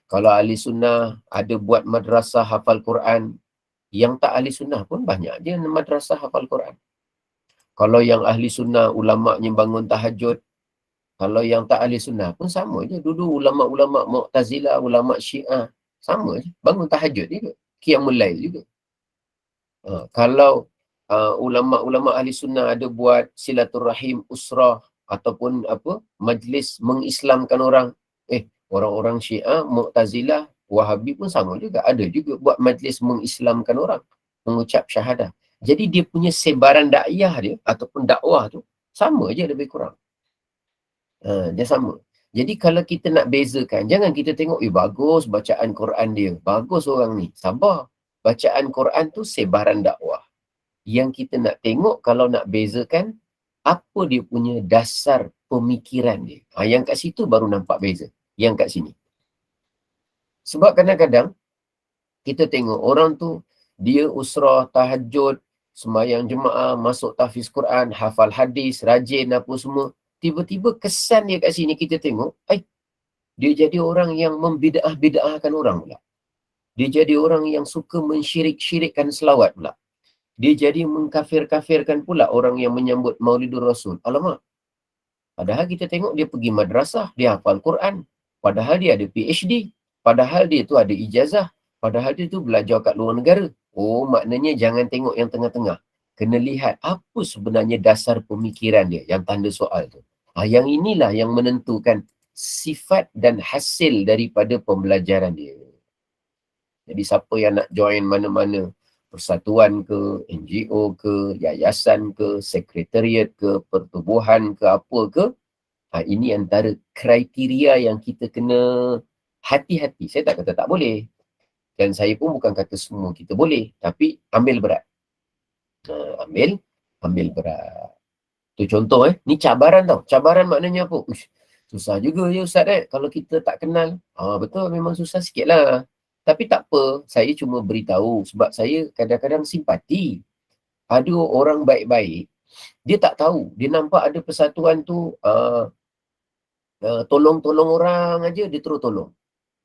Kalau ahli sunnah ada buat madrasah hafal Quran, yang tak ahli sunnah pun banyak je madrasah hafal Quran. Kalau yang ahli sunnah ulama'nya bangun tahajud, kalau yang tak ahli sunnah pun sama je. Dulu ulama'-ulama' Mu'tazilah, ulama' Syiah, sama je. Bangun tahajud juga. Qiyamul Lail juga. Kalau ulama'-ulama' ahli sunnah ada buat silaturahim, usrah, ataupun majlis mengislamkan orang. Orang-orang Syiah, Mu'tazilah, Wahabi pun sama juga. Ada juga buat majlis mengislamkan orang. Mengucap syahadah. Jadi dia punya sebaran dakwah dia, ataupun dakwah tu, sama je lebih kurang. Dia sama. Jadi kalau kita nak bezakan, jangan kita tengok, bagus bacaan Quran dia. Bagus orang ni. Sabar. Bacaan Quran tu sebaran dakwah. Yang kita nak tengok kalau nak bezakan, apa dia punya dasar pemikiran dia. Yang kat situ baru nampak beza. Yang kat sini. Sebab kadang-kadang, kita tengok orang tu, dia usrah, tahajud, sembahyang jemaah, masuk tahfiz Quran, hafal hadis, rajin apa semua. Tiba-tiba kesan dia kat sini kita tengok, dia jadi orang yang membidah-bidahkan orang pula. Dia jadi orang yang suka mensyirik-syirikkan selawat pula. Dia jadi mengkafir-kafirkan pula orang yang menyambut Maulidur Rasul. Alamak. Padahal kita tengok dia pergi madrasah, dia hafal Quran. Padahal dia ada PhD. Padahal dia tu ada ijazah. Padahal dia tu belajar kat luar negara. Maknanya jangan tengok yang tengah-tengah. Kena lihat apa sebenarnya dasar pemikiran dia, yang tanda soal tu. Yang inilah yang menentukan sifat dan hasil daripada pembelajaran dia. Jadi siapa yang nak join mana-mana persatuan ke, NGO ke, yayasan ke, sekretariat ke, pertubuhan ke, apa ke, ini antara kriteria yang kita kena hati-hati. Saya tak kata tak boleh. Dan saya pun bukan kata semua kita boleh. Tapi ambil berat. Ambil berat. Tu contoh ni cabaran tau. Cabaran maknanya apa? Susah juga ya Ustaz kalau kita tak kenal. Betul, memang susah sikit lah. Tapi tak apa, saya cuma beritahu sebab saya kadang-kadang simpati. Ada orang baik-baik, dia tak tahu. Dia nampak ada persatuan tu, tolong-tolong orang aja, dia terus tolong.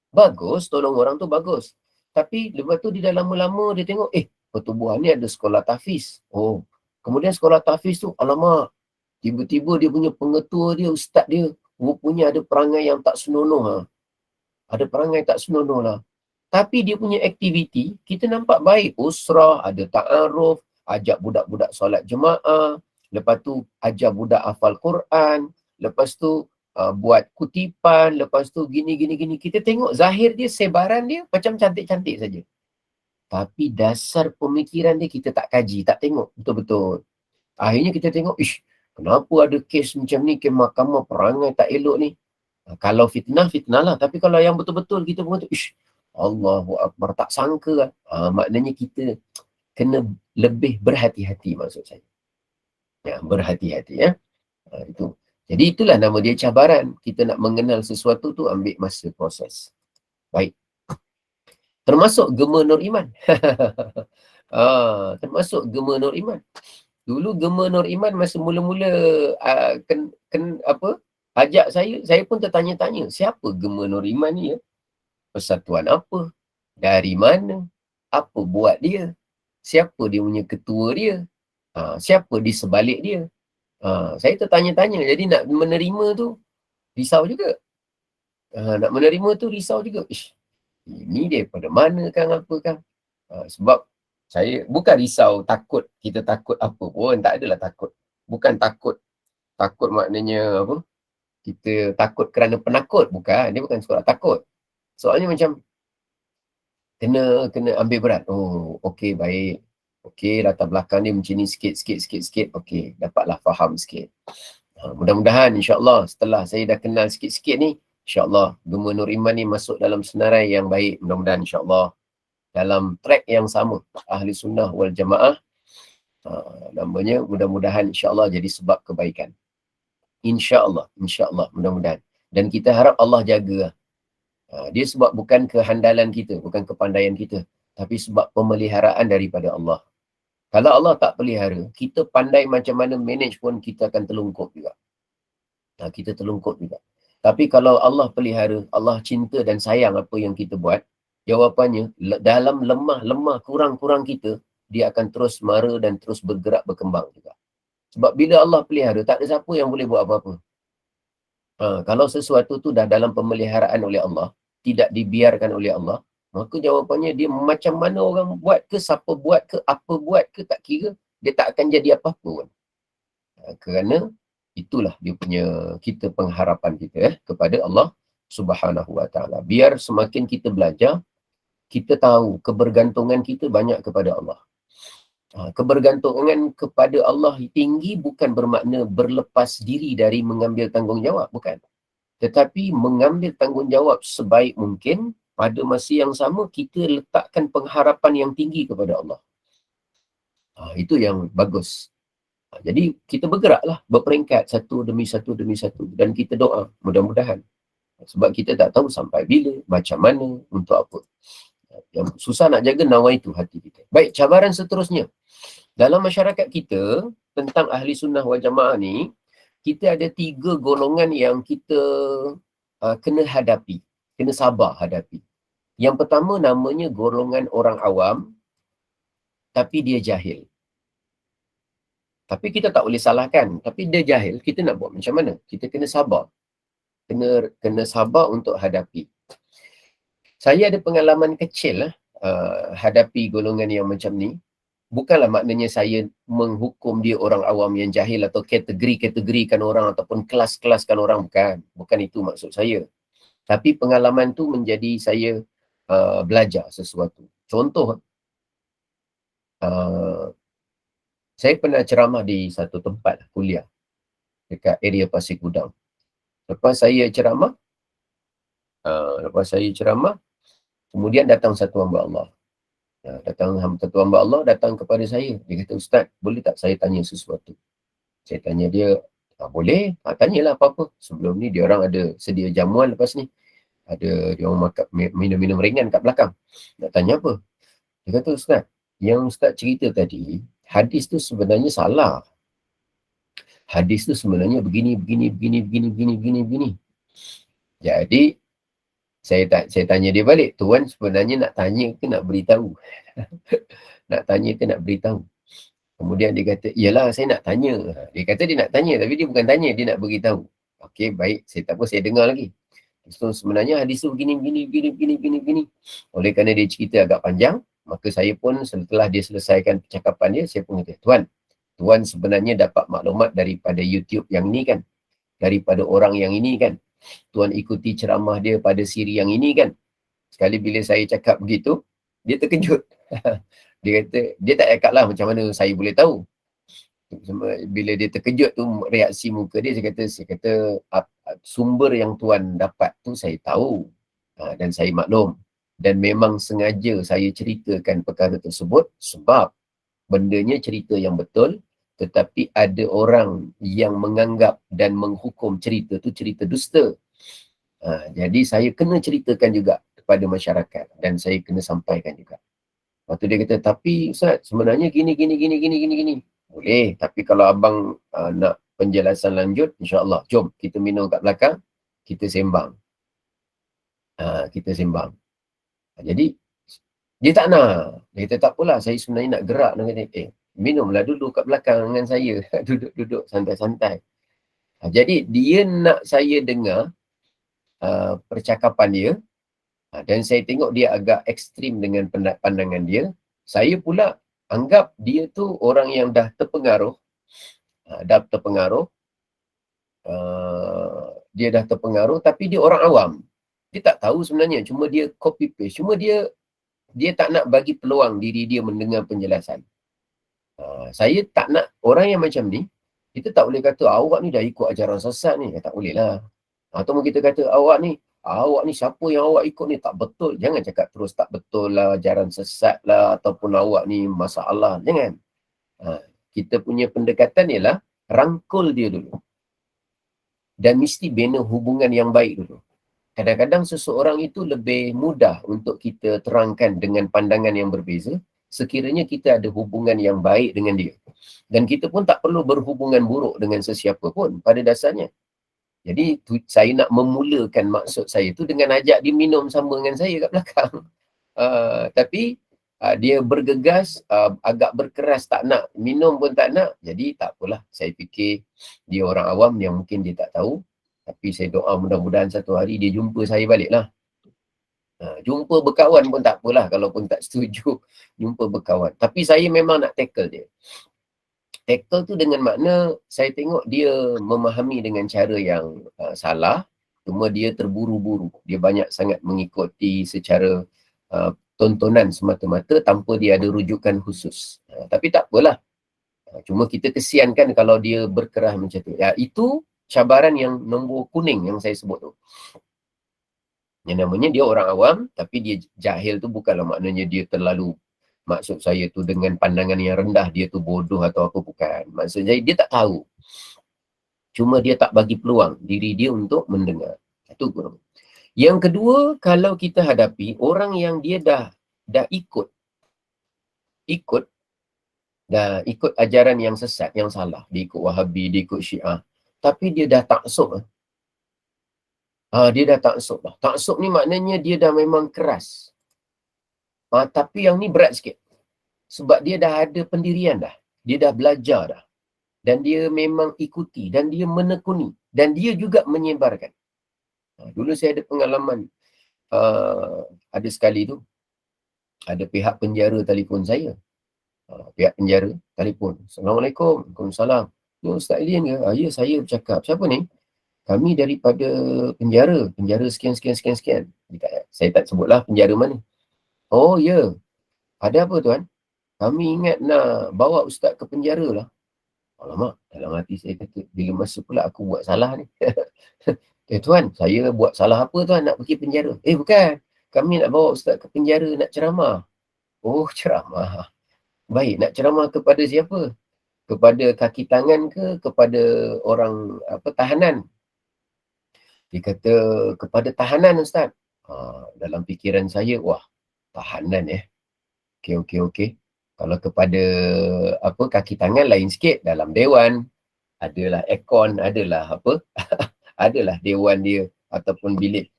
Bagus, tolong orang tu bagus. Tapi lepas tu dia dah lama-lama dia tengok, pertubuhan ni ada sekolah tahfiz. Kemudian sekolah tahfiz tu, alamak, tiba-tiba dia punya pengetua dia, ustaz dia, rupanya ada perangai yang tak senonoh. Ada perangai tak senonoh lah. Tapi dia punya aktiviti, kita nampak baik. Usrah, ada ta'aruf, ajak budak-budak solat jemaah, lepas tu ajar budak hafal Quran, lepas tu buat kutipan, lepas tu gini. Kita tengok zahir dia, sebaran dia macam cantik-cantik saja. Tapi dasar pemikiran dia kita tak kaji, tak tengok betul-betul. Akhirnya kita tengok, kenapa ada kes macam ni ke mahkamah, perangai tak elok ni. Kalau fitnah lah. Tapi kalau yang betul-betul kita pun tu, Allahu Akbar, tak sangka lah. Maknanya kita kena lebih berhati-hati maksud saya. Berhati-hati ya. Itu. Jadi itulah nama dia cabaran. Kita nak mengenal sesuatu tu ambil masa proses. Baik. Termasuk Gema Nur Iman. Termasuk Gema Nur Iman. Dulu Gema Nur Iman masa mula-mula ajak saya pun tertanya-tanya, siapa Gema Nur Iman ni ya? Persatuan apa? Dari mana? Apa buat dia? Siapa dia punya ketua dia? Siapa di sebalik dia? Saya tertanya-tanya. Jadi nak menerima tu risau juga. Nak menerima tu risau juga. Ini daripada mana kan, apa kan? Sebab saya bukan risau takut, kita takut apa pun. Tak adalah takut. Bukan takut. Takut maknanya apa? Kita takut kerana penakut. Bukan. Dia bukan sekolah takut. Soalnya macam kena ambil berat. Okey, baik. Okey, latar belakang dia macam ni sikit. Okey, dapatlah faham sikit. Mudah-mudahan insya-Allah setelah saya dah kenal sikit-sikit ni, insya-Allah Gema Nur Iman ni masuk dalam senarai yang baik. Mudah-mudahan insya-Allah dalam track yang sama, Ahli Sunnah wal Jamaah, Namanya mudah-mudahan insya-Allah jadi sebab kebaikan. Insya-Allah, mudah-mudahan. Dan kita harap Allah jaga. Dia sebab bukan kehandalan kita, bukan kepandaian kita, tapi sebab pemeliharaan daripada Allah. Kalau Allah tak pelihara, kita pandai macam mana manage pun kita akan terlungkup juga. Kita terlungkup juga. Tapi kalau Allah pelihara, Allah cinta dan sayang apa yang kita buat, jawapannya dalam lemah, kurang kita, dia akan terus mara dan terus bergerak berkembang juga. Sebab bila Allah pelihara, tak ada siapa yang boleh buat apa-apa. Kalau sesuatu tu dah dalam pemeliharaan oleh Allah, tidak dibiarkan oleh Allah, maka jawapannya dia macam mana orang buat ke, siapa buat ke, apa buat ke, tak kira, dia tak akan jadi apa-apa pun. Kerana itulah dia punya kita pengharapan kita kepada Allah Subhanahu Wa Taala. Biar semakin kita belajar, kita tahu kebergantungan kita banyak kepada Allah. Kebergantungan kepada Allah tinggi bukan bermakna berlepas diri dari mengambil tanggungjawab, bukan. Tetapi mengambil tanggungjawab sebaik mungkin, pada masa yang sama kita letakkan pengharapan yang tinggi kepada Allah. Itu yang bagus. Jadi kita bergeraklah berperingkat satu demi satu dan kita doa mudah-mudahan. Sebab kita tak tahu sampai bila, macam mana, untuk apa. Yang susah nak jaga nawaitu hati kita. Baik, cabaran seterusnya. Dalam masyarakat kita, tentang ahli sunnah wal jamaah ni, kita ada 3 golongan yang kita kena hadapi. Kena sabar hadapi. Yang pertama namanya golongan orang awam, tapi dia jahil. Tapi kita tak boleh salahkan. Tapi dia jahil, kita nak buat macam mana? Kita kena sabar. Kena sabar untuk hadapi. Saya ada pengalaman kecil hadapi golongan yang macam ni. Bukanlah maknanya saya menghukum dia orang awam yang jahil atau kategorikan orang ataupun kelas-kelaskan orang. Bukan itu maksud saya. Tapi pengalaman tu menjadi saya belajar sesuatu. Contoh, saya pernah ceramah di satu tempat kuliah dekat area Pasir Gudang. Lepas saya ceramah, kemudian datang satu hamba Allah. Satu hamba Allah datang kepada saya. Dia kata, "Ustaz, boleh tak saya tanya sesuatu?" Saya tanya dia, "Boleh, tanyalah apa-apa." Sebelum ni dia orang ada sedia jamuan, lepas ni ada dia orang makan minum-minum ringan kat belakang. Nak tanya apa? Dia kata, "Ustaz, yang Ustaz cerita tadi, hadis tu sebenarnya salah. Hadis tu sebenarnya begini. Jadi saya tanya dia balik, tuan sebenarnya nak tanya ke nak beritahu? Nak tanya ke nak beritahu? Kemudian dia kata, iyalah saya nak tanya. Dia kata dia nak tanya, tapi dia bukan tanya, dia nak beritahu. Okey, baik, saya tak apa, saya dengar lagi. So sebenarnya hadis tu begini. Oleh kerana dia cerita agak panjang, maka saya pun setelah dia selesaikan percakapan dia, saya pun kata, Tuan sebenarnya dapat maklumat daripada YouTube yang ni kan? Daripada orang yang ini kan? Tuan ikuti ceramah dia pada siri yang ini kan? Sekali bila saya cakap begitu, dia terkejut. Dia kata, dia tak cakap lah macam mana saya boleh tahu. Bila dia terkejut tu, reaksi muka dia, saya kata sumber yang tuan dapat tu saya tahu. Dan saya maklum. Dan memang sengaja saya ceritakan perkara tersebut sebab bendanya cerita yang betul, tetapi ada orang yang menganggap dan menghukum cerita tu cerita dusta. Jadi saya kena ceritakan juga kepada masyarakat dan saya kena sampaikan juga. Lepas tu dia kata, tapi Ustaz sebenarnya gini. Boleh, tapi kalau abang nak penjelasan lanjut, insya-Allah jom kita minum kat belakang, kita sembang. Jadi dia tak nak. Dia kata tak apalah, saya sebenarnya nak gerak. Dia kata, minumlah dulu kat belakang dengan saya. Duduk santai-santai. Jadi dia nak saya dengar percakapan dia, dan saya tengok dia agak ekstrim dengan pandangan dia. Saya pula anggap dia tu orang yang dah terpengaruh. Dia dah terpengaruh, tapi dia orang awam. Dia tak tahu sebenarnya, cuma dia copy paste. Cuma dia tak nak bagi peluang diri dia mendengar penjelasan. Saya tak nak orang yang macam ni. Kita tak boleh kata awak ni dah ikut ajaran sesat ni. Tak boleh lah. Atau kita kata awak ni siapa yang awak ikut ni tak betul. Jangan cakap terus tak betul lah, ajaran sesat lah, ataupun awak ni masalah. Jangan. kita punya pendekatan ialah rangkul dia dulu. Dan mesti bina hubungan yang baik dulu. Kadang-kadang seseorang itu lebih mudah untuk kita terangkan dengan pandangan yang berbeza sekiranya kita ada hubungan yang baik dengan dia. Dan kita pun tak perlu berhubungan buruk dengan sesiapa pun pada dasarnya. Jadi saya nak memulakan maksud saya tu dengan ajak dia minum sama dengan saya kat belakang. Tapi dia bergegas, agak berkeras, tak nak minum pun tak nak. Jadi tak apalah, saya fikir dia orang awam yang mungkin dia tak tahu. Tapi saya doa mudah-mudahan satu hari dia jumpa saya balik lah. Jumpa berkawan pun tak apalah, kalau pun tak setuju jumpa berkawan. Tapi saya memang nak tackle dia. Tackle tu dengan makna saya tengok dia memahami dengan cara yang salah. Cuma dia terburu-buru. Dia banyak sangat mengikuti secara tontonan semata-mata tanpa dia ada rujukan khusus. Tapi tak apalah. Cuma kita kesiankan kalau dia berkerah macam tu. Ya, itu cabaran yang nombor kuning yang saya sebut tu. Yang namanya dia orang awam, tapi dia jahil tu bukanlah maknanya dia terlalu, maksud saya tu dengan pandangan yang rendah, dia tu bodoh atau apa, bukan. Maksud saya dia tak tahu. Cuma dia tak bagi peluang diri dia untuk mendengar. Itu kurang. Yang kedua, kalau kita hadapi orang yang dia dah ikut ajaran yang sesat, yang salah. Dia ikut Wahabi, dia ikut Syiah. Tapi dia dah taksub. Dia dah taksub dah. Taksub ni maknanya dia dah memang keras. Tapi yang ni berat sikit. Sebab dia dah ada pendirian dah. Dia dah belajar dah. Dan dia memang ikuti. Dan dia menekuni. Dan dia juga menyebarkan. Dulu saya ada pengalaman. Ada sekali tu, ada pihak penjara telefon saya. Pihak penjara telefon. Assalamualaikum. Waalaikumsalam. Ni Ustaz Alien ke? Ya, saya bercakap. Siapa ni? Kami daripada penjara sekian. Saya tak sebutlah penjara mana. Oh ya. Ada apa tuan? Kami ingat nak bawa Ustaz ke penjara lah. Alamak, dalam hati saya kata, bila masa pula aku buat salah ni. Tuan, saya buat salah apa tuan nak pergi penjara? Bukan. Kami nak bawa Ustaz ke penjara nak ceramah. Oh, ceramah. Baik, nak ceramah kepada siapa? Kepada kaki tangan ke kepada orang tahanan? Dia kata kepada tahanan Ustaz. Dalam fikiran saya, wah, tahanan Okey. Kalau kepada kaki tangan lain sikit, dalam dewan adalah aircon, adalah adalah dewan dia ataupun bilik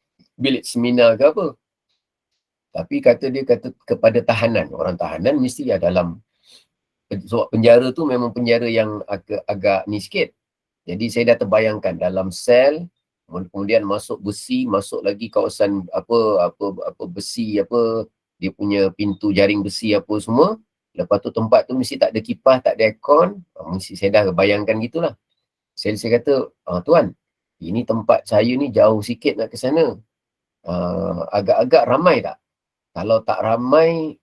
seminar ke apa. Tapi dia kata kepada tahanan. Orang tahanan mesti dalam, sebab penjara tu memang penjara yang agak ni sikit. Jadi saya dah terbayangkan dalam sel, kemudian masuk besi, masuk lagi kawasan besi, dia punya pintu jaring besi apa semua. Lepas tu tempat tu mesti tak ada kipas, tak ada aircon. Mesti saya dah bayangkan gitulah. Saya kata, tuan, ini tempat saya ni jauh sikit nak ke sana. Agak-agak ramai tak? Kalau tak ramai,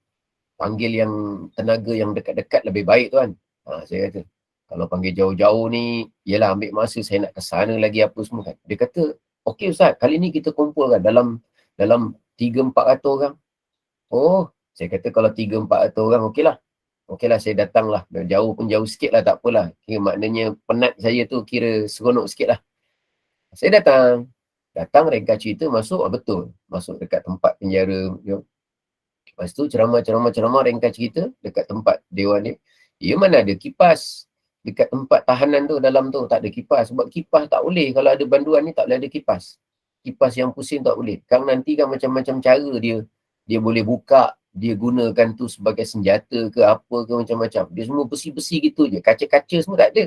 panggil yang tenaga yang dekat-dekat lebih baik tuan. Saya kata, kalau panggil jauh-jauh ni, yelah ambil masa saya nak ke sana lagi apa semua kan. Dia kata, okey Ustaz, kali ni kita kumpulkan dalam 300-400 orang. Oh, saya kata kalau 300-400 orang okeylah saya datang lah. Jauh pun jauh sikit lah, tak apalah. Maknanya penat saya tu kira seronok sikit lah. Saya datang ringkas cerita, masuk, betul. Masuk dekat tempat penjara. Lepas tu ceramah ringkas cerita dekat tempat dewan ni. Ya, mana ada kipas. Dekat tempat tahanan tu, dalam tu tak ada kipas. Sebab kipas tak boleh. Kalau ada banduan ni tak boleh ada kipas. Kipas yang pusing tak boleh. Kan nanti kan macam-macam cara dia boleh buka, dia gunakan tu sebagai senjata ke apa ke macam-macam. Dia semua besi-besi gitu je. Kaca-kaca semua tak ada.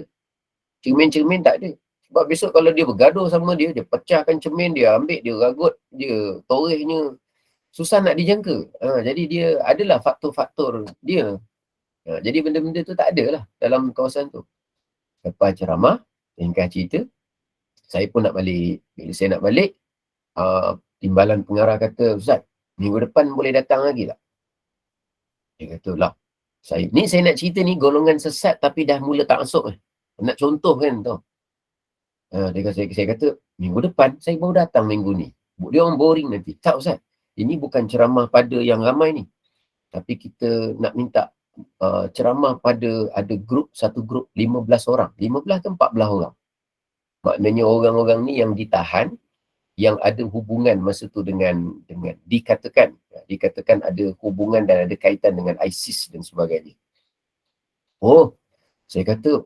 Cermin-cermin tak ada. Sebab besok kalau dia bergaduh sama dia pecahkan cermin, dia ambil, dia ragut, dia torehnya. Susah nak dijangka. Jadi dia adalah faktor-faktor dia. Jadi benda-benda tu tak ada lah dalam kawasan tu. Lepas ceramah, ringkas cerita, saya pun nak balik. Bila saya nak balik, timbalan pengarah kata, Ustaz, minggu depan boleh datang lagi tak? Dia kata, lah, saya nak cerita ni golongan sesat tapi dah mula taksub. Nak contoh kan tau. Saya kata, minggu depan saya baru datang minggu ni. Dia orang boring nanti. Tak Ustaz, ini bukan ceramah pada yang ramai ni. Tapi kita nak minta ceramah pada ada satu grup 15 orang. 15 ke 14 orang. Maknanya orang-orang ni yang ditahan, yang ada hubungan masa tu dengan dikatakan ada hubungan dan ada kaitan dengan ISIS dan sebagainya. Oh, saya kata,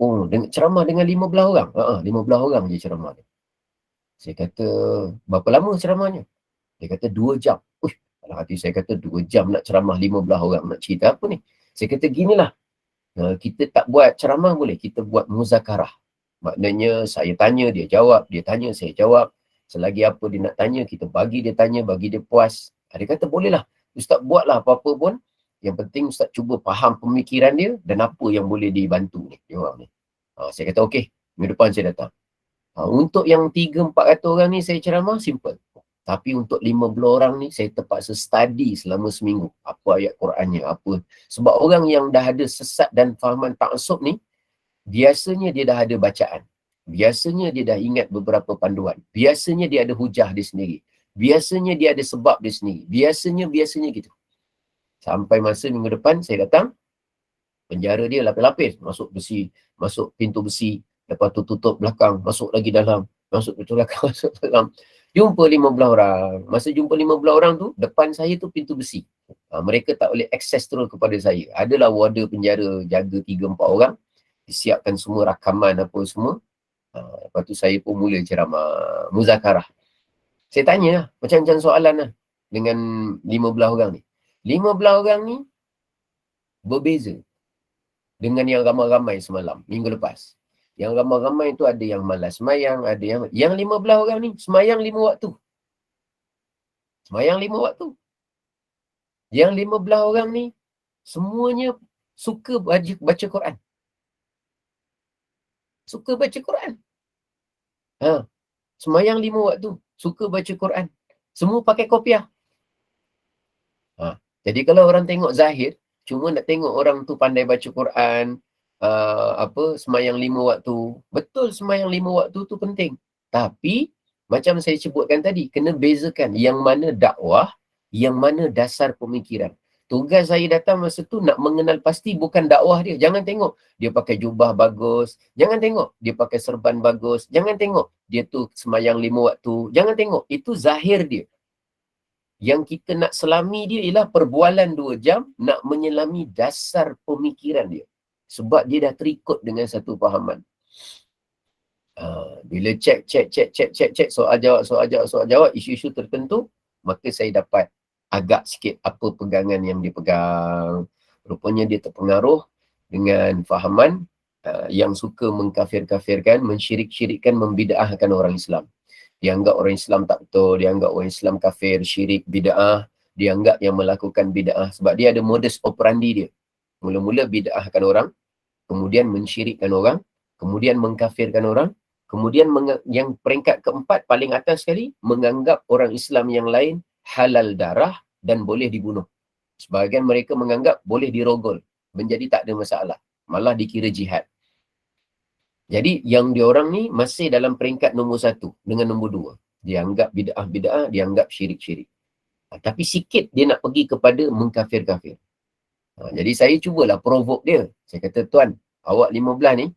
ceramah dengan 15 orang. 15 orang je ceramah dia. Saya kata, berapa lama ceramahnya? Dia kata 2 jam. Dalam hati saya kata 2 jam nak ceramah 15 orang, nak cerita apa ni? Saya kata ginilah, kita tak buat ceramah boleh, kita buat muzakarah. Maknanya saya tanya, dia jawab, dia tanya, saya jawab. Selagi apa dia nak tanya, kita bagi dia tanya, bagi dia puas. Dia kata bolehlah, Ustaz buatlah apa-apa pun. Yang penting Ustaz cuba faham pemikiran dia dan apa yang boleh dibantu ni. Dia orang ni. Saya kata okey, minggu depan saya datang. Untuk yang 300-400 orang ni saya ceramah, simple. Tapi untuk 50 orang ni, saya terpaksa study selama seminggu. Apa ayat Qurannya, apa. Sebab orang yang dah ada sesat dan fahaman ta'assub ni, biasanya dia dah ada bacaan. Biasanya dia dah ingat beberapa panduan. Biasanya dia ada hujah dia sendiri. Biasanya dia ada sebab dia sendiri. Biasanya gitu. Sampai masa minggu depan, saya datang, penjara dia lapis-lapis. Masuk besi, masuk pintu besi. Lepas tu tutup belakang, masuk lagi dalam. Masuk pintu belakang, masuk dalam. Jumpa 15 orang. Masa jumpa 15 orang tu, depan saya tu pintu besi. Mereka tak boleh akses terus kepada saya. Adalah warder penjara jaga 3-4 orang. Disiapkan semua rakaman apa semua. Lepas tu saya pun mula ceramah muzakarah. Saya tanya lah, macam-macam soalan lah dengan 15 orang ni. 15 orang ni berbeza dengan yang ramai-ramai semalam, minggu lepas. Yang ramai-ramai tu ada yang malas semayang, ada yang 15 orang ni semayang 5 waktu. Semayang 5 waktu. Yang 15 orang ni semuanya suka baca Quran. Suka baca Quran. Semayang 5 waktu, suka baca Quran. Semua pakai kopiah. Jadi kalau orang tengok zahir, cuma nak tengok orang tu pandai baca Quran, semayang 5 waktu. Betul semayang 5 waktu tu penting. Tapi, macam saya sebutkan tadi, kena bezakan yang mana dakwah, yang mana dasar pemikiran. Tugas saya datang masa tu nak mengenal pasti bukan dakwah dia. Jangan tengok dia pakai jubah bagus. Jangan tengok dia pakai serban bagus. Jangan tengok dia tu semayang 5 waktu. Jangan tengok. Itu zahir dia. Yang kita nak selami dia ialah perbualan 2 jam nak menyelami dasar pemikiran dia. Sebab dia dah terikut dengan satu fahaman. Bila cek soal jawab isu-isu tertentu, maka saya dapat agak sikit apa pegangan yang dia pegang. Rupanya dia terpengaruh dengan fahaman yang suka mengkafir-kafirkan, mensyirik-syirikkan, membida'ahkan orang Islam. Dia anggap orang Islam tak betul, dia anggap orang Islam kafir, syirik, bida'ah. Dia anggap yang melakukan bida'ah sebab dia ada modus operandi dia. Mula-mula bida'ahkan orang, kemudian mensyirikkan orang, kemudian mengkafirkan orang, kemudian yang peringkat keempat paling atas sekali, menganggap orang Islam yang lain halal darah dan boleh dibunuh. Sebahagian mereka menganggap boleh dirogol, menjadi tak ada masalah, malah dikira jihad. Jadi yang dia orang ni masih dalam peringkat nombor 1 dengan nombor 2. Dia anggap bid'ah, dia anggap syirik-syirik. Tapi sikit dia nak pergi kepada mengkafir-kafir. Jadi saya cubalah provoke dia. Saya kata, tuan, awak 15 ni,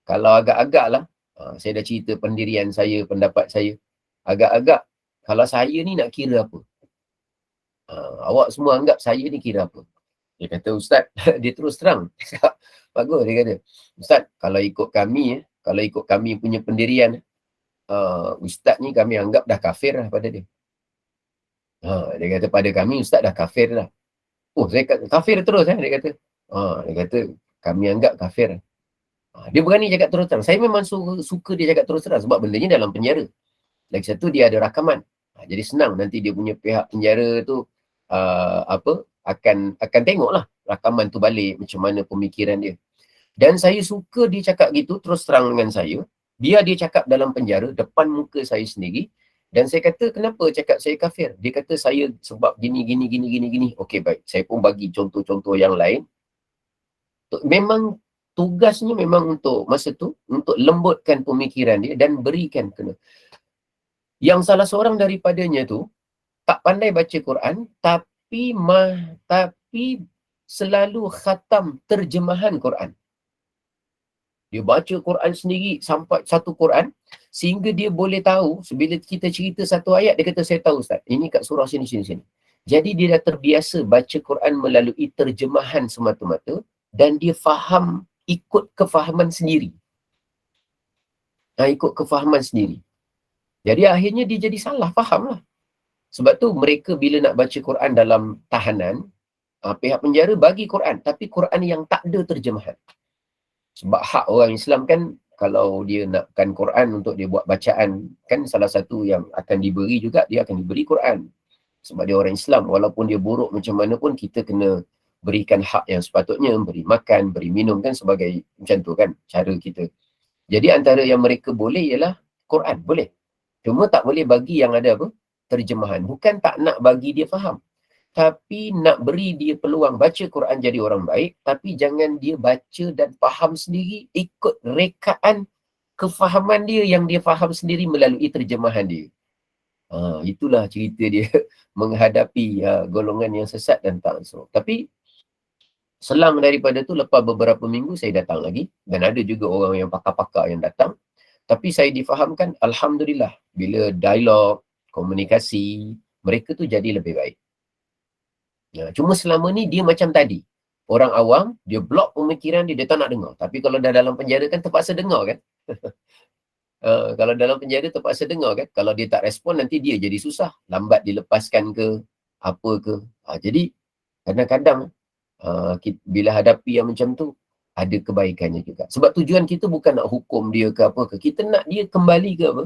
kalau agak-agak lah, saya dah cerita pendirian saya, pendapat saya. Agak-agak, kalau saya ni nak kira apa? Awak semua anggap saya ni kira apa? Dia kata, Ustaz, dia terus terang. Bagus, dia kata, Ustaz, kalau ikut kami punya pendirian, Ustaz ni kami anggap dah kafir lah pada dia. Dia kata, pada kami Ustaz dah kafir lah. Oh, saya kata, kafir terus dia kata. Dia kata, kami anggap kafir. Dia berani cakap terus terang. Saya memang suka dia cakap terus terang sebab bendanya dalam penjara. Lagi satu, dia ada rakaman. Jadi senang nanti dia punya pihak penjara tu akan tengoklah rakaman tu balik macam mana pemikiran dia. Dan saya suka dia cakap gitu terus terang dengan saya. Dia cakap dalam penjara depan muka saya sendiri. Dan saya kata, kenapa cakap saya kafir? Dia kata, saya sebab gini. Okey, baik. Saya pun bagi contoh-contoh yang lain. Memang tugasnya memang untuk masa tu, untuk lembutkan pemikiran dia dan berikan kena. Yang salah seorang daripadanya tu, tak pandai baca Quran, tapi selalu khatam terjemahan Quran. Dia baca Quran sendiri sampai satu Quran, sehingga dia boleh tahu, bila kita cerita satu ayat, dia kata, saya tahu Ustaz, ini kat surah sini. Jadi dia dah terbiasa baca Quran melalui terjemahan semata-mata, dan dia faham ikut kefahaman sendiri. Ikut kefahaman sendiri. Jadi akhirnya dia jadi salah faham lah. Sebab tu mereka bila nak baca Quran dalam tahanan, pihak penjara bagi Quran, tapi Quran yang tak ada terjemahan. Sebab hak orang Islam kan, kalau dia nakkan Quran untuk dia buat bacaan, kan salah satu yang akan diberi juga, dia akan diberi Quran. Sebab dia orang Islam, walaupun dia buruk macam mana pun, kita kena berikan hak yang sepatutnya, beri makan, beri minum kan, sebagai macam tu kan, cara kita. Jadi antara yang mereka boleh ialah Quran, boleh. Cuma tak boleh bagi yang ada apa? Terjemahan. Bukan tak nak bagi dia faham, tapi nak beri dia peluang baca Quran jadi orang baik, tapi jangan dia baca dan faham sendiri ikut rekaan kefahaman dia yang dia faham sendiri melalui terjemahan dia. Itulah cerita dia menghadapi golongan yang sesat dan tak ansur. Tapi selang daripada tu, lepas beberapa minggu saya datang lagi, dan ada juga orang yang pakar-pakar yang datang. Tapi saya difahamkan, Alhamdulillah, bila dialog, komunikasi, mereka tu jadi lebih baik. Cuma selama ni dia macam tadi. Orang awam, dia blok pemikiran dia, dia tak nak dengar. Tapi kalau dah dalam penjara kan terpaksa dengar kan. Kalau dalam penjara terpaksa dengar kan. Kalau dia tak respon, nanti dia jadi susah. Lambat dilepaskan ke, apa ke. Jadi, kadang-kadang bila hadapi yang macam tu, ada kebaikannya juga. Sebab tujuan kita bukan nak hukum dia ke apa ke. Kita nak dia kembali ke apa?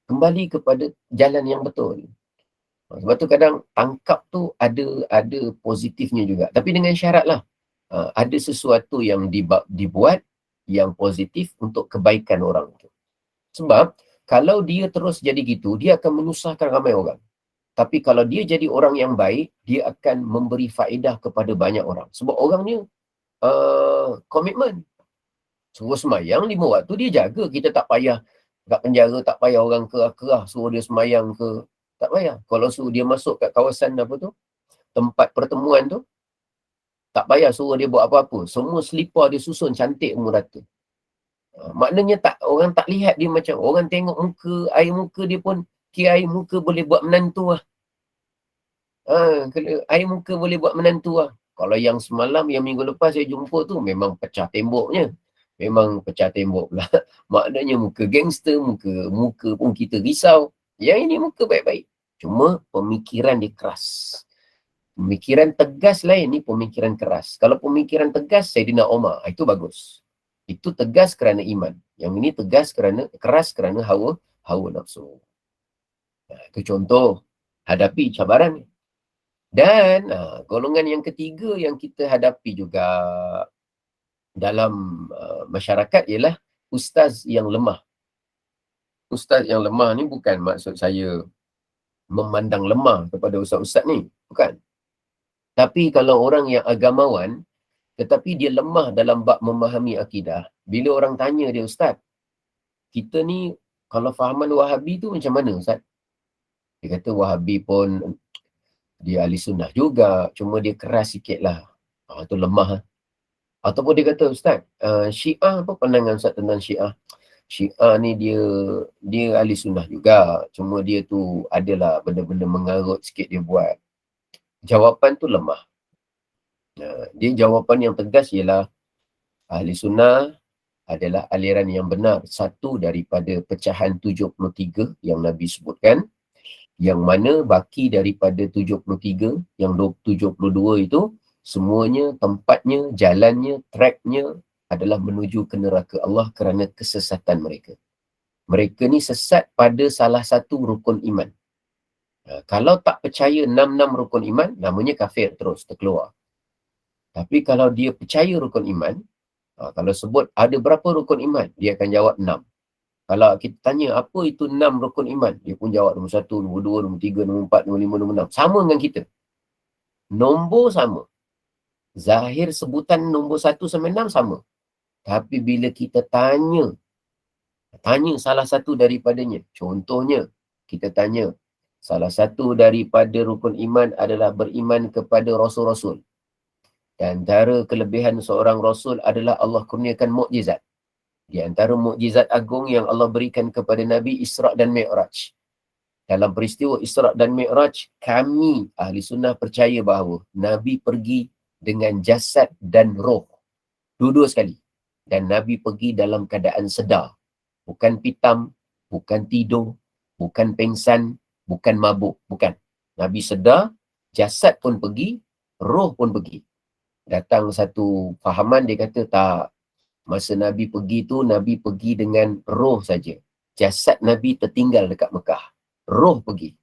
Kembali kepada jalan yang betul. Sebab tu kadang tangkap tu ada positifnya juga. Tapi dengan syarat lah. Ada sesuatu yang dibuat yang positif untuk kebaikan orang tu. Sebab kalau dia terus jadi gitu, dia akan menyusahkan ramai orang. Tapi kalau dia jadi orang yang baik, dia akan memberi faedah kepada banyak orang. Sebab orangnya komitmen. Suruh semayang 5 waktu, dia jaga. Kita tak payah kat penjara, tak payah orang kerah-kerah suruh dia semayang ke. Tak payah. Kalau suruh dia masuk kat kawasan apa tu, tempat pertemuan tu, tak payah suruh dia buat apa-apa. Semua selipar dia susun cantik merata. Maknanya orang tak lihat dia macam, orang tengok muka, air muka dia pun, kira air muka boleh buat menantu lah. Air muka boleh buat menantu lah. Kalau yang semalam, yang minggu lepas saya jumpa tu, memang pecah temboknya. Memang pecah tembok pula. Maknanya muka gangster, muka pun kita risau. Yang ini muka baik-baik. Cuma pemikiran dia keras. Pemikiran tegas lain, ni pemikiran keras. Kalau pemikiran tegas, Saidina Umar, itu bagus. Itu tegas kerana iman. Yang ini tegas keras kerana hawa nafsu. Itu contoh hadapi cabaran. Dan golongan yang ketiga yang kita hadapi juga dalam masyarakat ialah ustaz yang lemah. Ustaz yang lemah ni bukan maksud saya memandang lemah kepada ustaz-ustaz ni. Bukan. Tapi kalau orang yang agamawan, tetapi dia lemah dalam bab memahami akidah, bila orang tanya dia, ustaz, kita ni kalau fahaman Wahabi tu macam mana ustaz? Dia kata Wahabi pun dia ahli sunnah juga, cuma dia keras sikit lah. Tu lemah. Ataupun dia kata, ustaz, Syiah, apa pandangan ustaz tentang Syiah? Syiah ni dia ahli sunnah juga, cuma dia tu adalah benda-benda mengarut sikit dia buat. Jawapan tu lemah. Dia jawapan yang tegas ialah ahli sunnah adalah aliran yang benar, satu daripada pecahan 73 yang Nabi sebutkan, yang mana baki daripada 73, yang 72 itu semuanya tempatnya, jalannya, tracknya adalah menuju ke neraka Allah kerana kesesatan mereka. Mereka ni sesat pada salah satu rukun iman. Kalau tak percaya 6 rukun iman, namanya kafir terus, terkeluar. Tapi kalau dia percaya rukun iman, kalau sebut ada berapa rukun iman, dia akan jawab 6. Kalau kita tanya apa itu 6 rukun iman, dia pun jawab nombor 1, nombor 2, nombor 3, nombor 4, nombor 5, nombor 6. Sama dengan kita. Nombor sama. Zahir sebutan nombor 1 sampai 6 sama. Tapi bila kita tanya salah satu daripadanya. Contohnya, kita tanya, salah satu daripada rukun iman adalah beriman kepada Rasul-Rasul. Dan antara kelebihan seorang Rasul adalah Allah kurniakan mukjizat. Di antara mukjizat agung yang Allah berikan kepada Nabi, Isra' dan Mi'raj. Dalam peristiwa Isra' dan Mi'raj, kami ahli sunnah percaya bahawa Nabi pergi dengan jasad dan roh. Dua-dua sekali. Dan Nabi pergi dalam keadaan sedar. Bukan pitam, bukan tidur, bukan pengsan, bukan mabuk. Bukan. Nabi sedar, jasad pun pergi, roh pun pergi. Datang satu fahaman, dia kata tak. Masa Nabi pergi tu, Nabi pergi dengan roh saja. Jasad Nabi tertinggal dekat Mekah. Roh pergi.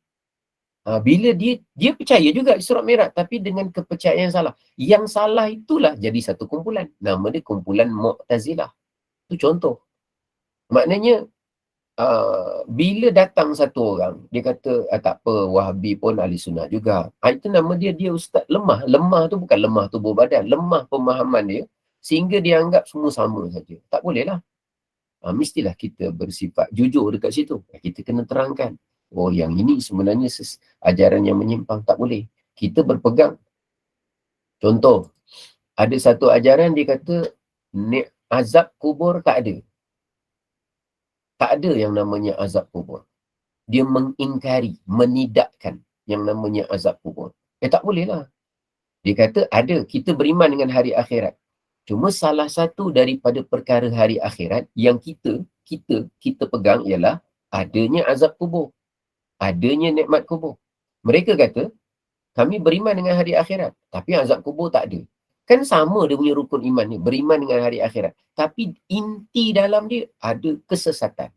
Bila dia percaya juga Isra' Mi'raj, tapi dengan kepercayaan yang salah. Yang salah itulah jadi satu kumpulan. Nama dia kumpulan Mu'tazilah. Itu contoh. Maknanya, bila datang satu orang, dia kata, tak apa, Wahabi pun ahli sunnah juga. Itu nama dia ustaz lemah. Lemah tu bukan lemah tubuh badan. Lemah pemahaman dia. Sehingga dia anggap semua sama saja. Tak boleh lah. Mestilah kita bersifat jujur dekat situ. Kita kena terangkan. Oh, yang ini sebenarnya ajaran yang menyimpang, tak boleh. Kita berpegang. Contoh, ada satu ajaran dia kata azab kubur tak ada. Tak ada yang namanya azab kubur. Dia mengingkari, menidakkan yang namanya azab kubur. Tak boleh lah. Dia kata ada, kita beriman dengan hari akhirat. Cuma salah satu daripada perkara hari akhirat yang kita pegang ialah adanya azab kubur. Adanya nikmat kubur. Mereka kata, kami beriman dengan hari akhirat, tapi azab kubur tak ada. Kan sama dia punya rukun iman ni, beriman dengan hari akhirat. Tapi inti dalam dia ada kesesatan.